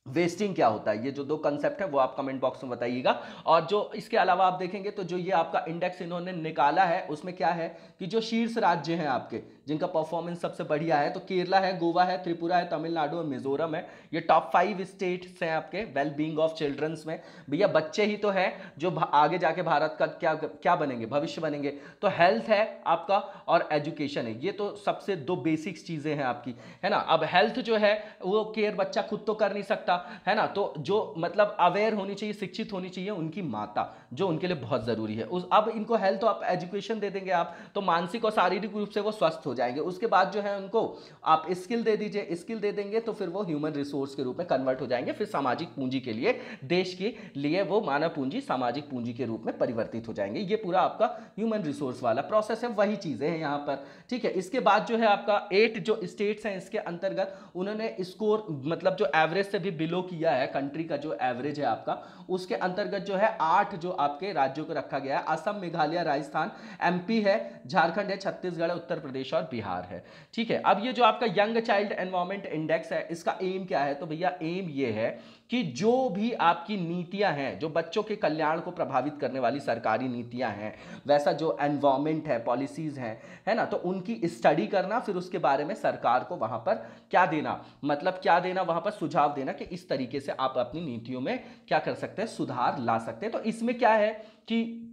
वेस्टिंग क्या होता है, ये जो दो कंसेप्ट है वो आप कमेंट बॉक्स में बताइएगा। और जो इसके अलावा आप देखेंगे तो जो ये आपका इंडेक्स इन्होंने निकाला है उसमें क्या है कि जो शीर्ष राज्य हैं आपके जिनका परफॉर्मेंस सबसे बढ़िया है, तो केरला है, गोवा है, त्रिपुरा है, तमिलनाडु और मिजोरम है। ये टॉप 5 स्टेट्स हैं आपके वेल बीइंग ऑफ चिल्ड्रंस में। भैया बच्चे ही तो हैं जो आगे जाके भारत का क्या क्या बनेंगे, भविष्य बनेंगे। तो हेल्थ है आपका और एजुकेशन है, ये तो सबसे दो बेसिक्स चीजें हैं आपकी, है ना। अब हेल्थ जो है वो केयर बच्चा खुद तो कर नहीं सकता, है ना। तो जो मतलब अवेयर होनी चाहिए, शिक्षित होनी चाहिए उनकी माता, जो उनके लिए बहुत जरूरी है। उस अब इनको हेल्थ तो आप एजुकेशन दे देंगे आप, तो मानसिक और शारीरिक रूप से वो स्वस्थ हो जाएंगे। उसके बाद जो है उनको आप स्किल दे दीजिए, स्किल दे देंगे तो फिर वो ह्यूमन रिसोर्स के रूप में कन्वर्ट हो जाएंगे, फिर सामाजिक पूंजी के लिए, देश के लिए वो मानव पूंजी सामाजिक पूंजी के रूप में परिवर्तित हो जाएंगे। ये पूरा आपका ह्यूमन रिसोर्स वाला प्रोसेस है, वही चीजें हैं यहाँ पर, ठीक है। इसके बाद जो है आपका 8 जो स्टेट्स हैं इसके अंतर्गत उन्होंने स्कोर मतलब जो एवरेज से भी बिलो किया है, कंट्री का जो एवरेज है आपका, उसके अंतर्गत जो है 8 जो आपके राज्यों को रखा गया है। असम, मेघालय, राजस्थान, एमपी है, झारखंड है, छत्तीसगढ़ है, उत्तर प्रदेश और बिहार है, ठीक है। अब ये जो आपका यंग चाइल्ड एनवायरमेंट इंडेक्स है, इसका एम क्या है, तो भैया एम ये है कि जो भी आपकी नीतियां हैं, जो बच्चों के कल्याण को प्रभावित करने वाली सरकारी नीतियां हैं, वैसा जो एनवायरमेंट है, पॉलिसीज हैं, है ना, तो उनकी स्टडी करना, फिर उसके बारे में सरकार को वहां पर क्या देना, मतलब क्या देना, वहां पर सुझाव देना कि इस तरीके से आप अपनी नीतियों में क्या कर सकते हैं, सुधार ला सकते हैं। तो इसमें क्या है कि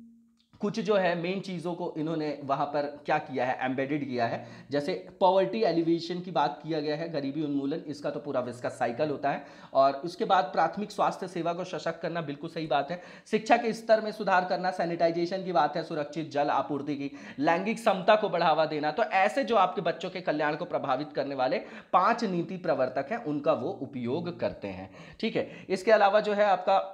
कुछ जो है मेन चीज़ों को इन्होंने वहाँ पर क्या किया है, एम्बेडेड किया है। जैसे पॉवर्टी एलिवेशन की बात किया गया है, गरीबी उन्मूलन, इसका तो पूरा इसका साइकिल होता है। और उसके बाद प्राथमिक स्वास्थ्य सेवा को सशक्त करना, बिल्कुल सही बात है। शिक्षा के स्तर में सुधार करना, सैनिटाइजेशन की बात है, सुरक्षित जल आपूर्ति की, लैंगिक समता को बढ़ावा देना। तो ऐसे जो आपके बच्चों के कल्याण को प्रभावित करने वाले 5 नीति प्रवर्तक हैं उनका वो उपयोग करते हैं, ठीक है। इसके अलावा जो है आपका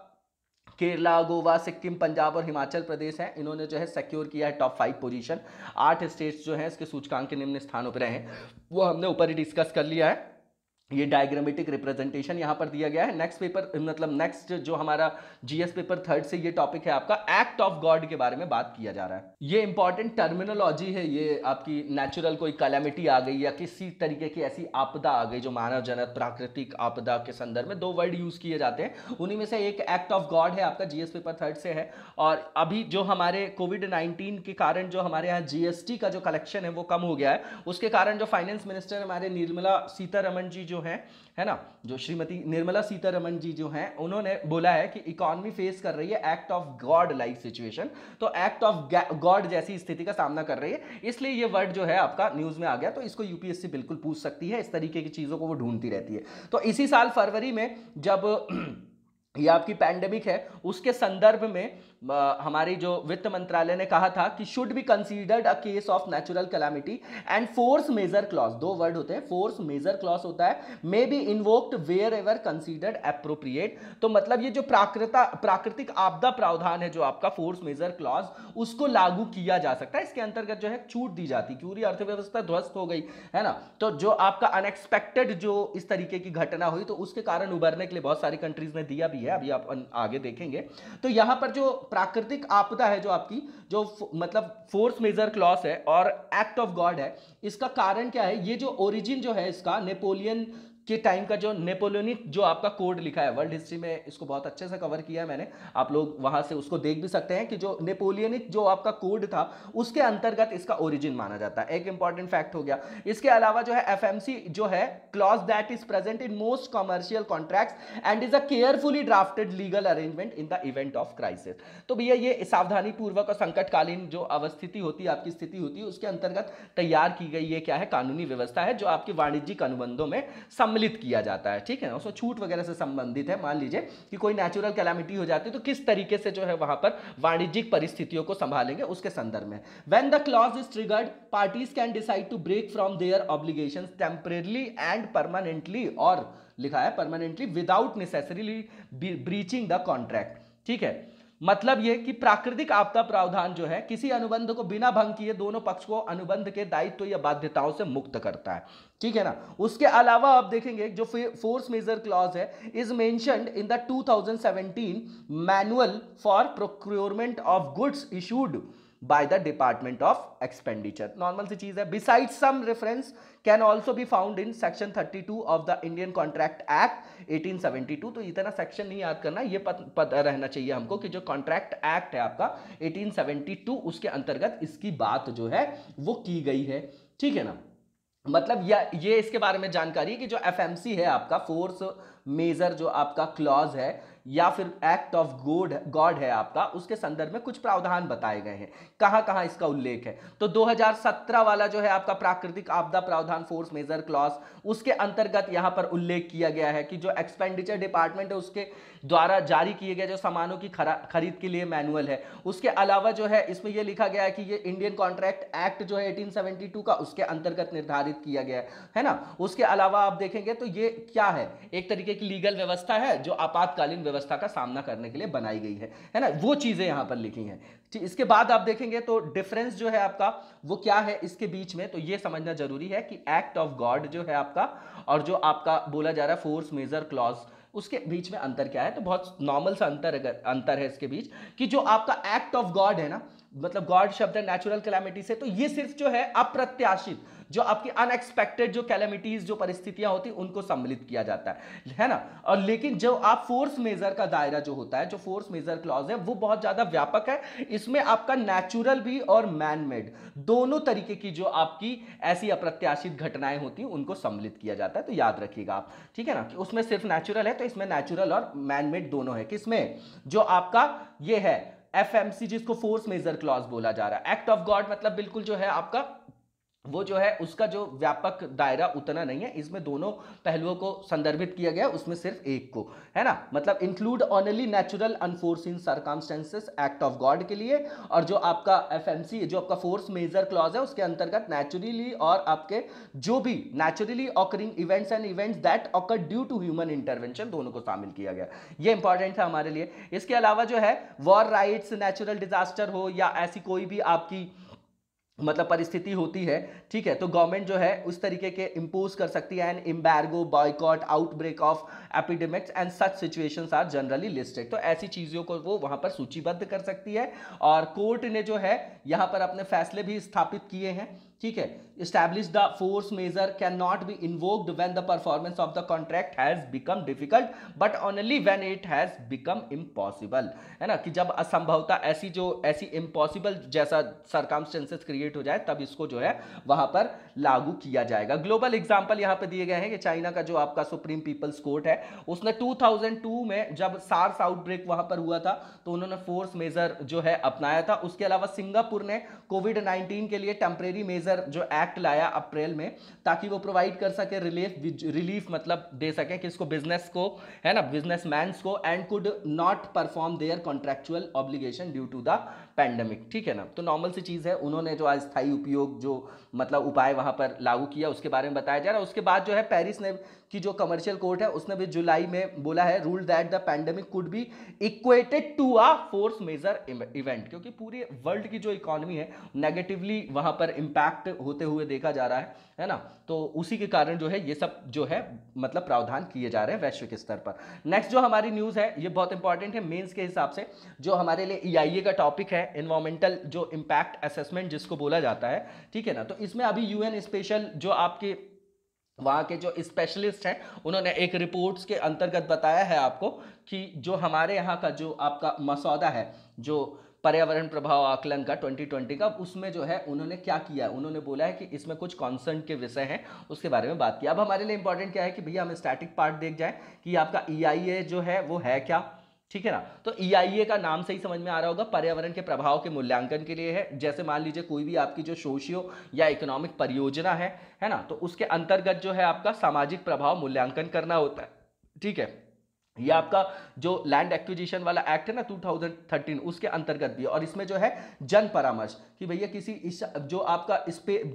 केरला, गोवा, सिक्किम, पंजाब और हिमाचल प्रदेश है, इन्होंने जो है सिक्योर किया है टॉप 5 पोजीशन। 8 स्टेट्स जो हैं इसके सूचकांक के निम्न स्थानों पर रहे हैं, वो हमने ऊपर ही डिस्कस कर लिया है। ये डायग्रामेटिक रिप्रेजेंटेशन यहां पर दिया गया है। नेक्स्ट पेपर मतलब नेक्स्ट जो हमारा जीएस पेपर 3 से ये टॉपिक है आपका एक्ट ऑफ गॉड के बारे में बात किया जा रहा है। ये इंपॉर्टेंट टर्मिनोलॉजी है, ये आपकी नेचुरल कोई कैलेमिटी आ गई या किसी तरीके की ऐसी आपदा आ गई जो मानव जनित प्राकृतिक आपदा के संदर्भ में 2 वर्ड यूज किए जाते हैं, उन्हीं में से एक एक्ट ऑफ गॉड है आपका, जीएस पेपर 3 से है। और अभी जो हमारे कोविड-19 के कारण जो हमारे यहाँ जीएसटी का जो कलेक्शन है वो कम हो गया है, उसके कारण जो फाइनेंस मिनिस्टर हमारे निर्मला सीतारमण जी जो है ना, जो श्रीमती निर्मला सीतारमण जी जो हैं, उन्होंने बोला है कि इकोनॉमी फेस कर रही है act of God like situation, तो एक्ट ऑफ गॉड जैसी स्थिति का सामना कर रही है, इसलिए ये वर्ड जो है आपका न्यूज में आ गया। तो इसको यूपीएससी बिल्कुल पूछ सकती है, इस तरीके की चीजों को वो ढूंढती रहती है। तो इसी साल फरवरी में जब ये आपकी पैंडेमिक है उसके संदर्भ में हमारी जो वित्त मंत्रालय ने कहा था कि should be considered a case of natural calamity and force majeure clause, 2 word होते हैं, फोर्स मेजर क्लॉज होता है, may be invoked wherever considered appropriate. तो मतलब ये जो प्राकृतिक आपदा प्रावधान है जो आपका फोर्स मेजर क्लॉज, उसको लागू किया जा सकता है। इसके अंतर्गत जो है छूट दी जाती, पूरी अर्थव्यवस्था ध्वस्त हो गई है ना, तो जो आपका अनएक्सपेक्टेड जो इस तरीके की घटना हुई तो उसके कारण उभरने के लिए बहुत सारी कंट्रीज ने दिया भी है, अभी आप आगे देखेंगे। तो यहां पर जो प्राकृतिक आपदा है जो आपकी जो मतलब फोर्स मेजर क्लॉज है और एक्ट ऑफ गॉड है, इसका कारण क्या है, ये जो ओरिजिन जो है इसका नेपोलियन के टाइम का जो नेपोलियनिक जो आपका कोड लिखा है, वर्ल्ड हिस्ट्री में इसको बहुत अच्छे से कवर किया है मैंने, आप लोग वहां से उसको देख भी सकते हैं कि जो नेपोलियनिक जो आपका कोड था उसके अंतर्गत इसका ओरिजिन माना जाता है, एक इंपॉर्टेंट फैक्ट हो गया। इसके अलावा जो है एफएमसी जो है clause that is present in most commercial contracts and is a carefully drafted legal arrangement in the event of crisis. तो भैया ये सावधानी पूर्वक और संकटकालीन जो अवस्थिति होती है, आपकी स्थिति होती है, उसके अंतर्गत तैयार की गई ये क्या है, कानूनी व्यवस्था है जो आपकी वाणिज्यिक अनुबंधों में सम्मिलित किया जाता है, ठीक है ना, उसमें छूट वगैरह से संबंधित है। मान लीजिए कि कोई नेचुरल कैलामिटी हो जाती है तो किस तरीके से जो है वहां पर वाणिज्यिक परिस्थितियों को संभालेंगे उसके संदर्भ में। When the clause is triggered parties can decide to break from their obligations temporarily and permanently, और लिखा है permanently, without necessarily breaching the contract, ठीक है। मतलब यह कि प्राकृतिक आपदा प्रावधान जो है किसी अनुबंध को बिना भंग किए दोनों पक्ष को अनुबंध के दायित्व या बाध्यताओं से मुक्त करता है, ठीक है ना। उसके अलावा आप देखेंगे जो फोर्स मेजर क्लॉज है is mentioned in the 2017 manual for procurement of goods issued by the Department of Expenditure. Normal सी चीज है. Besides some reference can also be found in section 32 of the Indian Contract Act 1872. तो इतना section नहीं याद करना, ये पता रहना चाहिए हमको कि जो कॉन्ट्रैक्ट एक्ट है आपका 1872 उसके अंतर्गत इसकी बात जो है वो की गई है. ठीक है ना. मतलब ये इसके बारे में जानकारी कि जो एफएमसी है आपका, फोर्स मेजर जो आपका क्लॉज है या फिर एक्ट ऑफ गॉड है आपका, उसके संदर्भ में कुछ प्रावधान बताए गए हैं. कहां कहां इसका उल्लेख है? तो 2017 वाला जो है आपका प्राकृतिक आपदा प्रावधान फोर्स मेजर क्लॉज, उसके अंतर्गत यहां पर उल्लेख किया गया है कि जो एक्सपेंडिचर डिपार्टमेंट है उसके द्वारा जारी किए गए जो सामानों की खरीद के लिए मैनुअल है. उसके अलावा जो है इसमें यह लिखा गया है कि ये इंडियन कॉन्ट्रैक्ट एक्ट जो है 1872 का, उसके अंतर्गत निर्धारित किया गया है ना. उसके अलावा आप देखेंगे तो ये क्या है, एक तरीके की लीगल व्यवस्था है जो आपातकालीन व्यवस्था का सामना करने के लिए बनाई गई है ना. वो चीजें यहां पर लिखी हैं. इसके बाद आप देखेंगे तो डिफरेंस जो है आपका वो क्या है इसके बीच में, तो ये समझना जरूरी है कि एक्ट ऑफ गॉड जो है आपका और जो आपका बोला जा रहा है फोर्स मेजर क्लॉज, उसके बीच में अंतर क्या है. तो बहुत नॉर्मल सा अंतर है इसके बीच कि जो आपका एक्ट ऑफ गॉड है ना, मतलब गॉड शब्द है नेचुरल कैलामिटी से, तो ये सिर्फ जो है अप्रत्याशित, जो आपकी अनएक्सपेक्टेड जो कैलामिटीज जो परिस्थितियां होती उनको सम्मिलित किया जाता है ना. और लेकिन जो आप फोर्स मेजर का दायरा जो होता है, जो फोर्स मेजर क्लॉज है वो बहुत ज्यादा व्यापक है. इसमें आपका नेचुरल भी और मैन मेड दोनों तरीके की जो आपकी ऐसी अप्रत्याशित घटनाएं होती हैं उनको सम्मिलित किया जाता है. तो याद रखिएगा आप. ठीक है ना, कि उसमें सिर्फ नेचुरल है तो इसमें नेचुरल और मैन मेड दोनों है. किसमें? जो आपका ये है एफएमसी जिसको फोर्स मेजर क्लॉज बोला जा रहा है. एक्ट ऑफ गॉड मतलब बिल्कुल जो है आपका वो जो है उसका जो व्यापक दायरा उतना नहीं है, इसमें दोनों पहलुओं को संदर्भित किया गया, उसमें सिर्फ एक को है ना. मतलब include only natural unforeseen circumstances act of God के लिए, और जो आपका एफएमसी जो आपका फोर्स मेजर क्लॉज है उसके अंतर्गत नेचुरली और आपके जो भी naturally occurring events and events that occur due to human intervention दोनों को शामिल किया गया. ये इंपॉर्टेंट था हमारे लिए. इसके अलावा जो है वॉर राइट्स, नेचुरल डिजास्टर हो या ऐसी कोई भी आपकी मतलब परिस्थिति होती है, ठीक है, तो गवर्नमेंट जो है उस तरीके के इंपोज कर सकती है an embargo, boycott, outbreak of epidemics and such situations are generally listed. तो ऐसी चीजों को वो वहां पर सूचीबद्ध कर सकती है. और कोर्ट ने जो है यहां पर अपने फैसले भी स्थापित किए हैं. ठीक है, establish the force measure cannot be invoked when the performance of the contract has become difficult but only when it has become impossible, है ना. कि जब असंभवता ऐसी इम्पॉसिबल जैसा सर्कमस्टेंसेस क्रिएट हो जाए तब इसको जो है वहां पर लागू किया जाएगा. ग्लोबल एग्जांपल यहां पे दिए गए हैं कि चाइना का जो आपका सुप्रीम पीपल्स कोर्ट है उसने 2002 में जब सार्स आउटब्रेक वहां पर हुआ था तो उन्होंने फोर्स मेजर जो है अपनाया था. उसके अलावा सिंगापुर ने कोविड-19 के लिए टेम्परेरी मेजर जो एक्ट लाया अप्रैल में ताकि वो प्रोवाइड कर सके रिलीफ मतलब दे सके किसको, बिजनेस को, है ना, बिजनेसमैन्स को, and could not perform their contractual obligation due to the pandemic. ठीक है ना. तो नॉर्मल सी चीज है, उन्होंने जो अस्थायी उपयोग जो मतलब उपाय वहां पर लागू किया उसके बारे में बताया जा रहा है. उसके बाद जो है पेरिस ने की जो कमर्शियल कोर्ट है उसने भी जुलाई में बोला है rule that the pandemic could be equated to a force majeure event, क्योंकि पूरे वर्ल्ड की जो इकोनॉमी है नेगेटिवली वहां पर इंपैक्ट होते हुए देखा जा रहा है ना. तो उसी के कारण जो है ये सब जो है मतलब प्रावधान किए जा रहे हैं वैश्विक स्तर पर. नेक्स्ट जो हमारी न्यूज है ये बहुत इंपॉर्टेंट है मेंस के हिसाब से, जो हमारे लिए ईआईए का टॉपिक है एनवायरमेंटल जो इंपैक्ट असेसमेंट जिसको बोला जाता है. ठीक है ना. तो इसमें अभी यूएन स्पेशल जो आपके वहाँ के जो स्पेशलिस्ट हैं उन्होंने एक रिपोर्ट्स के अंतर्गत बताया है आपको कि जो हमारे यहाँ का जो आपका मसौदा है जो पर्यावरण प्रभाव आकलन का 2020 का, उसमें जो है उन्होंने क्या किया, उन्होंने बोला है कि इसमें कुछ कॉन्सर्न के विषय हैं उसके बारे में बात की. अब हमारे लिए इंपॉर्टेंट क्या है कि भैया हम स्टैटिक पार्ट देख जाएं कि आपका ईआईए जो है वो है क्या. ठीक है ना. तो ईआईए का नाम से ही समझ में आ रहा होगा पर्यावरण के प्रभाव के मूल्यांकन के लिए है. जैसे मान लीजिए कोई भी आपकी जो सोशियो या इकोनॉमिक परियोजना है ना, तो उसके अंतर्गत जो है आपका सामाजिक प्रभाव मूल्यांकन करना होता है. ठीक है. ये आपका जो लैंड एक्विजिशन वाला एक्ट है ना 2013 उसके अंतर्गत भी, और इसमें जो है जन परामर्श कि भैया किसी जो आपका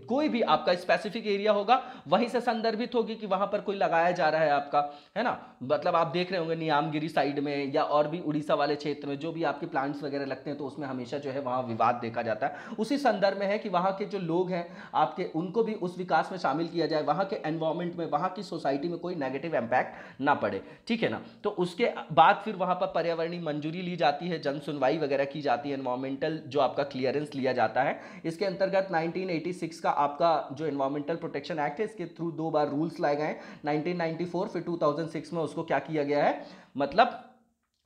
कोई भी आपका स्पेसिफिक एरिया होगा वहीं से संदर्भित होगी कि वहां पर कोई लगाया जा रहा है आपका, है ना. मतलब आप देख रहे होंगे नियामगिरी साइड में या और भी उड़ीसा वाले क्षेत्र में जो भी आपके प्लांट्स वगैरह लगते हैं तो उसमें हमेशा जो है वहां विवाद देखा जाता है. उसी संदर्भ में है कि वहां के जो लोग हैं आपके उनको भी उस विकास में शामिल किया जाए, वहां के एनवायरमेंट में, वहां की सोसाइटी में कोई नेगेटिव इंपैक्ट ना पड़े. ठीक है ना. तो उसके बाद फिर वहां पर पर्यावरणीय मंजूरी ली जाती है, जन सुनवाई वगैरह की जाती है, एनवायरमेंटल जो आपका क्लियरेंस लिया जाता है। इसके अंतर्गत 1986 का आपका जो एनवायरमेंटल प्रोटेक्शन एक्ट है, इसके थ्रू 2 बार रूल्स लाए गए, 1994 फिर 2006 में उसको क्या किया गया है, मतलब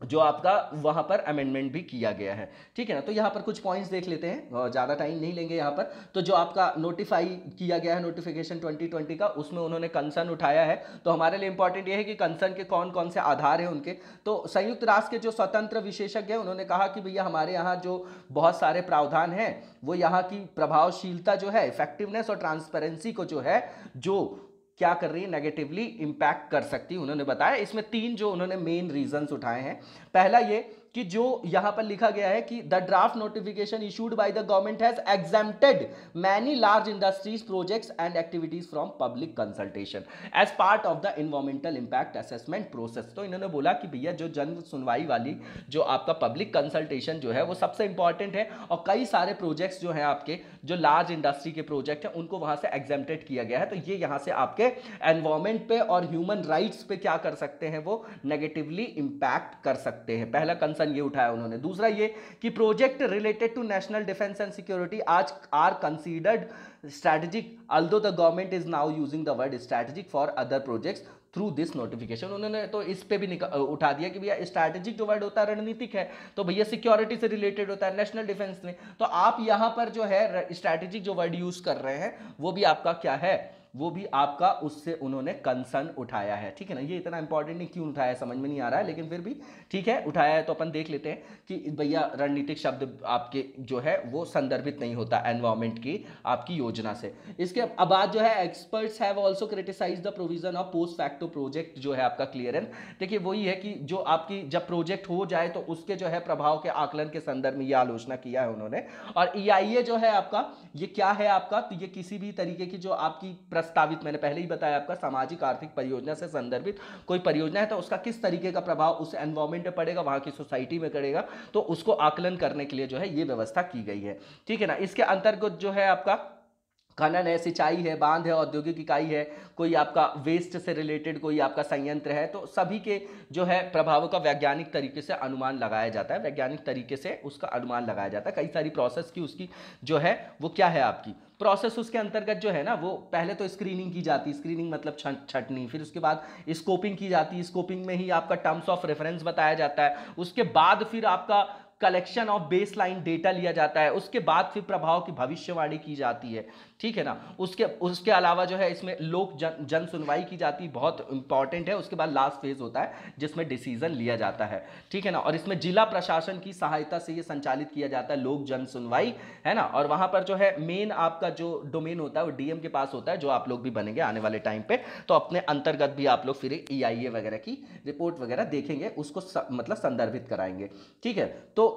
जो आपका वहां पर अमेंडमेंट भी किया गया है। ठीक है ना, तो यहां पर कुछ पॉइंट्स देख लेते हैं, ज़्यादा टाइम नहीं लेंगे यहां पर। तो जो आपका नोटिफाई किया गया है नोटिफिकेशन 2020 का, उसमें उन्होंने कंसर्न उठाया है। तो हमारे लिए इंपॉर्टेंट ये है कि कंसर्न के कौन कौन से आधार हैं उनके। तो संयुक्त राष्ट्र के जो स्वतंत्र विशेषज्ञ हैं उन्होंने कहा कि भैया हमारे यहाँ जो बहुत सारे प्रावधान हैं वो यहाँ की प्रभावशीलता जो है, इफेक्टिवनेस और ट्रांसपेरेंसी को जो है, जो क्या कर रही है, नेगेटिवली इंपैक्ट कर सकती है, उन्होंने बताया। इसमें 3 जो उन्होंने मेन रीजंस उठाए हैं। पहला ये कि जो यहां पर लिखा गया है कि the draft notification issued by the government has exempted many large industries projects and activities from public consultation as part of the environmental impact assessment process. तो इन्होंने बोला कि भैया जो जन सुनवाई वाली जो आपका पब्लिक कंसल्टेशन जो है वो सबसे इंपॉर्टेंट है, और कई सारे प्रोजेक्ट्स जो हैं आपके जो लार्ज इंडस्ट्री के प्रोजेक्ट हैं उनको वहां से एग्जेम्प्टेड किया गया है। तो ये यहां से आपके एनवायरमेंट पे और ह्यूमन राइट्स पे क्या कर सकते हैं, वो नेगेटिवली इंपैक्ट कर सकते हैं। पहला कंसर्न ये उठाया उन्होंने। दूसरा ये कि project related to national defence and security आज are considered strategic, although the government is now using the word strategic for other projects through this notification. उन्होंने तो इस पे भी उठा दिया कि भैया स्ट्रैटेजिक जो वर्ड होता है रणनीतिक है, तो भैया सिक्योरिटी से रिलेटेड होता है, नेशनल डिफेंस में, तो आप यहां पर जो है स्ट्रैटेजिक जो वर्ड यूज कर रहे हैं वो भी आपका क्या है, वो भी आपका उससे उन्होंने कंसर्न उठाया है। ठीक है ना, ये इतना इंपॉर्टेंट नहीं, क्यों उठाया समझ में नहीं आ रहा है, लेकिन फिर भी ठीक है उठाया है। तो अपन देख लेते हैं कि भैया रणनीतिक शब्द आपके जो है वो संदर्भित नहीं होता एनवायरमेंट की आपकी योजना से। इसके बाद जो है experts have also criticised the provision of post facto project जो है आपका क्लियरेंस। देखिए वही है कि जो आपकी जब प्रोजेक्ट हो जाए तो उसके जो है प्रभाव के आकलन के संदर्भ में ये आलोचना किया है उन्होंने। और EIA जो है आपका, ये क्या है आपका, तो ये किसी भी तरीके की जो आपकी प्रस्तावित, मैंने पहले ही बताया आपका, सामाजिक आर्थिक परियोजना से संदर्भित कोई परियोजना है तो उसका किस तरीके का प्रभाव उस एनवायरमेंट पे पड़ेगा, वहां की सोसाइटी में पड़ेगा, तो उसको आकलन करने के लिए जो है ये व्यवस्था की गई है। ठीक है ना, इसके अंतर्गत जो है आपका खनन है, सिंचाई है, बांध है, औद्योगिक इकाई है, कोई आपका वेस्ट से रिलेटेड कोई आपका संयंत्र है, तो सभी के जो है प्रभावों का वैज्ञानिक तरीके से अनुमान लगाया जाता है, वैज्ञानिक तरीके से उसका अनुमान लगाया जाता है। कई सारी प्रोसेस की उसकी जो है वो क्या है आपकी प्रोसेस, उसके अंतर्गत जो है ना वो पहले तो स्क्रीनिंग की जाती है, स्क्रीनिंग मतलब छटनी, फिर उसके बाद स्कोपिंग की जाती है, स्कोपिंग में ही आपका टर्म्स ऑफ रेफरेंस बताया जाता है, उसके बाद फिर आपका कलेक्शन ऑफ बेसलाइन डेटा लिया जाता है, उसके बाद फिर प्रभाव की भविष्यवाणी की जाती है। ठीक है ना, उसके अलावा जो है इसमें लोक जन सुनवाई की जाती है, बहुत इंपॉर्टेंट है। उसके बाद लास्ट फेज होता है जिसमें डिसीजन लिया जाता है। ठीक है ना, और इसमें जिला प्रशासन की सहायता से ये संचालित किया जाता है लोक जन सुनवाई, है ना। और वहां पर जो है मेन आपका जो डोमेन होता है वो DM के पास होता है, जो आप लोग भी बनेंगे आने वाले टाइम पे, तो अपने अंतर्गत भी आप लोग फिर EIA वगैरह की रिपोर्ट वगैरह देखेंगे, उसको मतलब संदर्भित कराएंगे। ठीक है, तो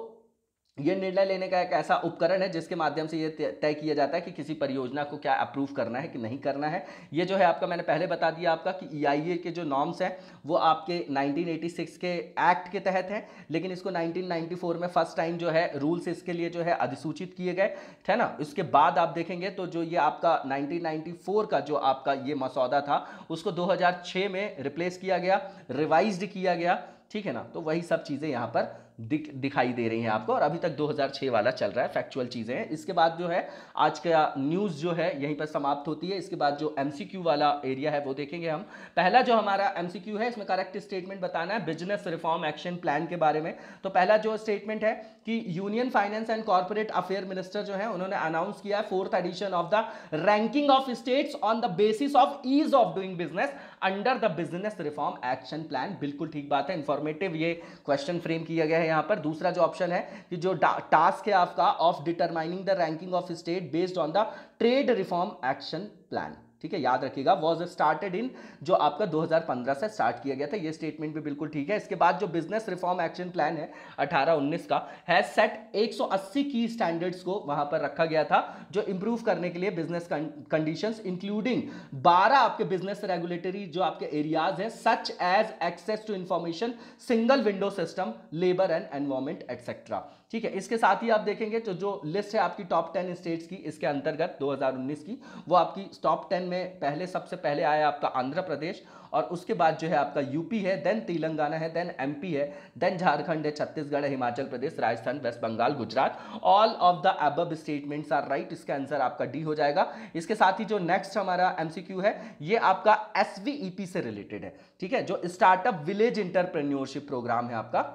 ये निर्णय लेने का एक ऐसा उपकरण है जिसके माध्यम से ये तय किया जाता है कि किसी परियोजना को क्या अप्रूव करना है कि नहीं करना है। ये जो है आपका मैंने पहले बता दिया आपका कि EIA के जो नॉर्म्स हैं वो आपके 1986 के एक्ट के तहत है, लेकिन इसको 1994 में फर्स्ट टाइम जो है रूल्स इसके लिए जो है अधिसूचित किए गए थे ना। इसके बाद आप देखेंगे तो जो ये आपका 1994 का जो आपका ये मसौदा था उसको 2006 में रिप्लेस किया गया, रिवाइज्ड किया गया। ठीक है ना, तो वही सब चीज़ें यहाँ पर दिखाई दे रही हैं आपको, और अभी तक 2006 वाला चल रहा है, फैक्चुअल चीज़ें हैं। इसके बाद जो है आज का न्यूज़ जो है यहीं पर समाप्त होती है। इसके बाद जो MCQ वाला एरिया है वो देखेंगे हम। पहला जो हमारा MCQ है इसमें करेक्ट स्टेटमेंट बताना है बिजनेस रिफॉर्म एक्शन प्लान के बारे में। तो पहला जो स्टेटमेंट है कि union finance and corporate affair minister जो है उन्होंने अनाउंस किया है 4th edition of the ranking of states on the basis of ease of doing business under the business reform action plan. बिल्कुल ठीक बात है, इंफॉर्मेटिव ये क्वेश्चन फ्रेम किया गया है यहाँ पर। दूसरा जो ऑप्शन है कि जो टास्क है आपका of determining the ranking of state based on the trade reform action plan, ठीक है, याद रखिएगा, वॉज स्टार्टेड इन, जो आपका 2015 से स्टार्ट किया गया था। ये स्टेटमेंट भी बिल्कुल ठीक है। इसके बाद जो बिजनेस रिफॉर्म एक्शन प्लान है 18-19 का है सेट 180 की स्टैंडर्ड्स को वहां पर रखा गया था जो इंप्रूव करने के लिए बिजनेस कंडीशंस इंक्लूडिंग 12 आपके बिजनेस रेगुलेटरी जो आपके एरियाज हैं such as access to information, single window system, labour and environment et cetera. ठीक है। इसके साथ ही आप देखेंगे तो जो लिस्ट है आपकी टॉप 10 स्टेट्स की, इसके अंतर्गत 2019 की, वो आपकी टॉप 10 में पहले सबसे पहले आया आपका आंध्र प्रदेश, और उसके बाद जो है आपका यूपी है, देन तेलंगाना है, देन एमपी है, देन झारखंड है, छत्तीसगढ़ है, Himachal Pradesh, Rajasthan, West Bengal, Gujarat. All of the above statements are right. इसका आंसर आपका डी हो जाएगा। इसके साथ ही जो नेक्स्ट हमारा एमसीक्यू है ये आपका एसवीईपी से रिलेटेड है, ठीक है, जो स्टार्टअप विलेज इंटरप्रेन्योरशिप प्रोग्राम है आपका,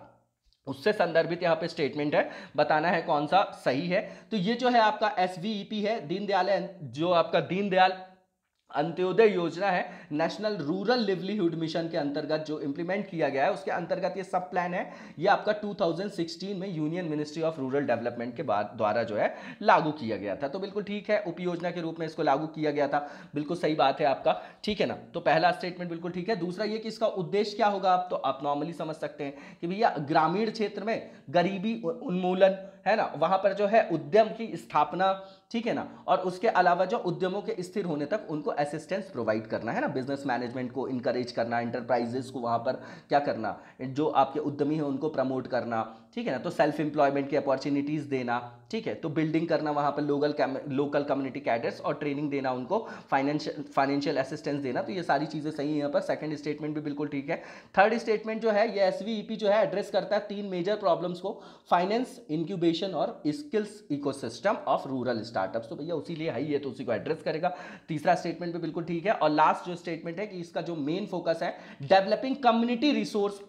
उससे संदर्भित यहाँ पे स्टेटमेंट है, बताना है कौन सा सही है। तो ये जो है आपका एसवीईपी है, दीनदयाल, जो आपका दीनदयाल अंत्योदय योजना है, नेशनल रूरल लिवलीहुड मिशन के अंतर्गत जो इंप्लीमेंट किया गया है, उसके अंतर्गत ये सब प्लान है। ये आपका 2016 में union ministry of rural development के बाद द्वारा जो है लागू किया गया था। तो बिल्कुल ठीक है, उपयोजना के रूप में इसको लागू किया गया था, बिल्कुल सही बात है आपका, ठीक है ना। तो पहला स्टेटमेंट बिल्कुल ठीक है। दूसरा ये कि इसका उद्देश्य क्या होगा, आप तो आप नॉर्मली समझ सकते हैं कि भैया ग्रामीण क्षेत्र में गरीबी उन्मूलन है ना, वहां पर जो है उद्यम की स्थापना, ठीक है ना, और उसके अलावा जो उद्यमों के स्थिर होने तक उनको असिस्टेंस प्रोवाइड करना है ना, बिजनेस मैनेजमेंट को इनकरेज करना, एंटरप्राइजेस को वहां पर क्या करना, जो आपके उद्यमी हैं उनको प्रमोट करना, ठीक है ना, तो सेल्फ एम्प्लॉयमेंट की अपॉर्चुनिटीज देना, ठीक है, तो बिल्डिंग करना वहां पर लोकल कम्युनिटी कैडर्स और ट्रेनिंग देना उनको, फाइनेंशियल असिस्टेंस देना। तो ये सारी चीजें सही है यहाँ पर। सेकंड स्टेटमेंट भी बिल्कुल ठीक है। थर्ड स्टेटमेंट जो है ये एसवीईपी जो है एड्रेस करता है 3 मेजर प्रॉब्लम्स को, फाइनेंस, इंक्यूबेशन और skills ecosystem of rural startups. तो भैया उसी लिए है ये, तो उसी को एड्रेस करेगा। तीसरा स्टेटमेंट भी बिल्कुल ठीक है। और लास्ट जो स्टेटमेंट है कि इसका जो मेन फोकस है, developing community resource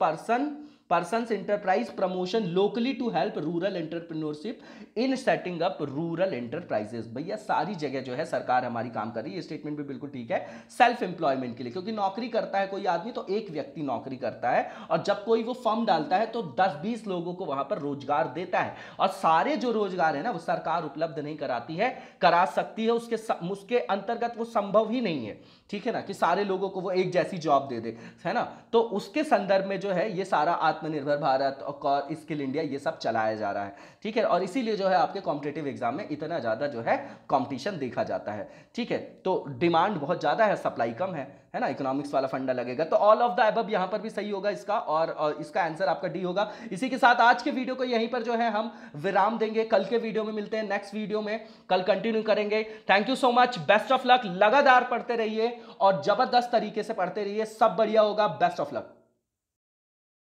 persons enterprise promotion locally to help rural entrepreneurship in setting up rural enterprises. भैया सारी जगह जो है सरकार हमारी काम कर रही है, ये स्टेटमेंट भी बिल्कुल ठीक है। सेल्फ एम्प्लॉयमेंट के लिए, क्योंकि नौकरी करता है कोई आदमी तो एक व्यक्ति नौकरी करता है, और जब कोई वो फर्म डालता है तो 10-20 लोगों को वहां पर रोजगार देता है, और सारे जो रोजगार है ना वो सरकार उपलब्ध नहीं कराती है, करा सकती है, उसके अंतर्गत वो संभव ही नहीं है, ठीक है ना, कि सारे लोगों को वो एक जैसी जॉब दे दे, है ना। तो उसके संदर्भ में जो है ये सारा आत्मनिर्भर भारत और स्किल इंडिया ये सब चलाया जा रहा है, ठीक है, और इसीलिए जो है आपके कॉम्पिटिटिव एग्जाम में इतना ज्यादा जो है कंपटीशन देखा जाता है, ठीक है। तो डिमांड बहुत ज्यादा है, सप्लाई कम है ना, इकोनॉमिक्स वाला फंडा लगेगा। तो ऑल ऑफ द अबव यहां पर भी सही होगा इसका, और इसका आंसर आपका डी होगा। इसी के साथ आज के वीडियो को यहीं पर जो है हम विराम देंगे। कल के वीडियो में मिलते हैं, नेक्स्ट वीडियो में कल कंटिन्यू करेंगे। Thank you so much, best of luck, लगातार पढ़ते रहिए और जबरदस्त तरीके से पढ़ते रहिए, सब बढ़िया होगा। Best of luck.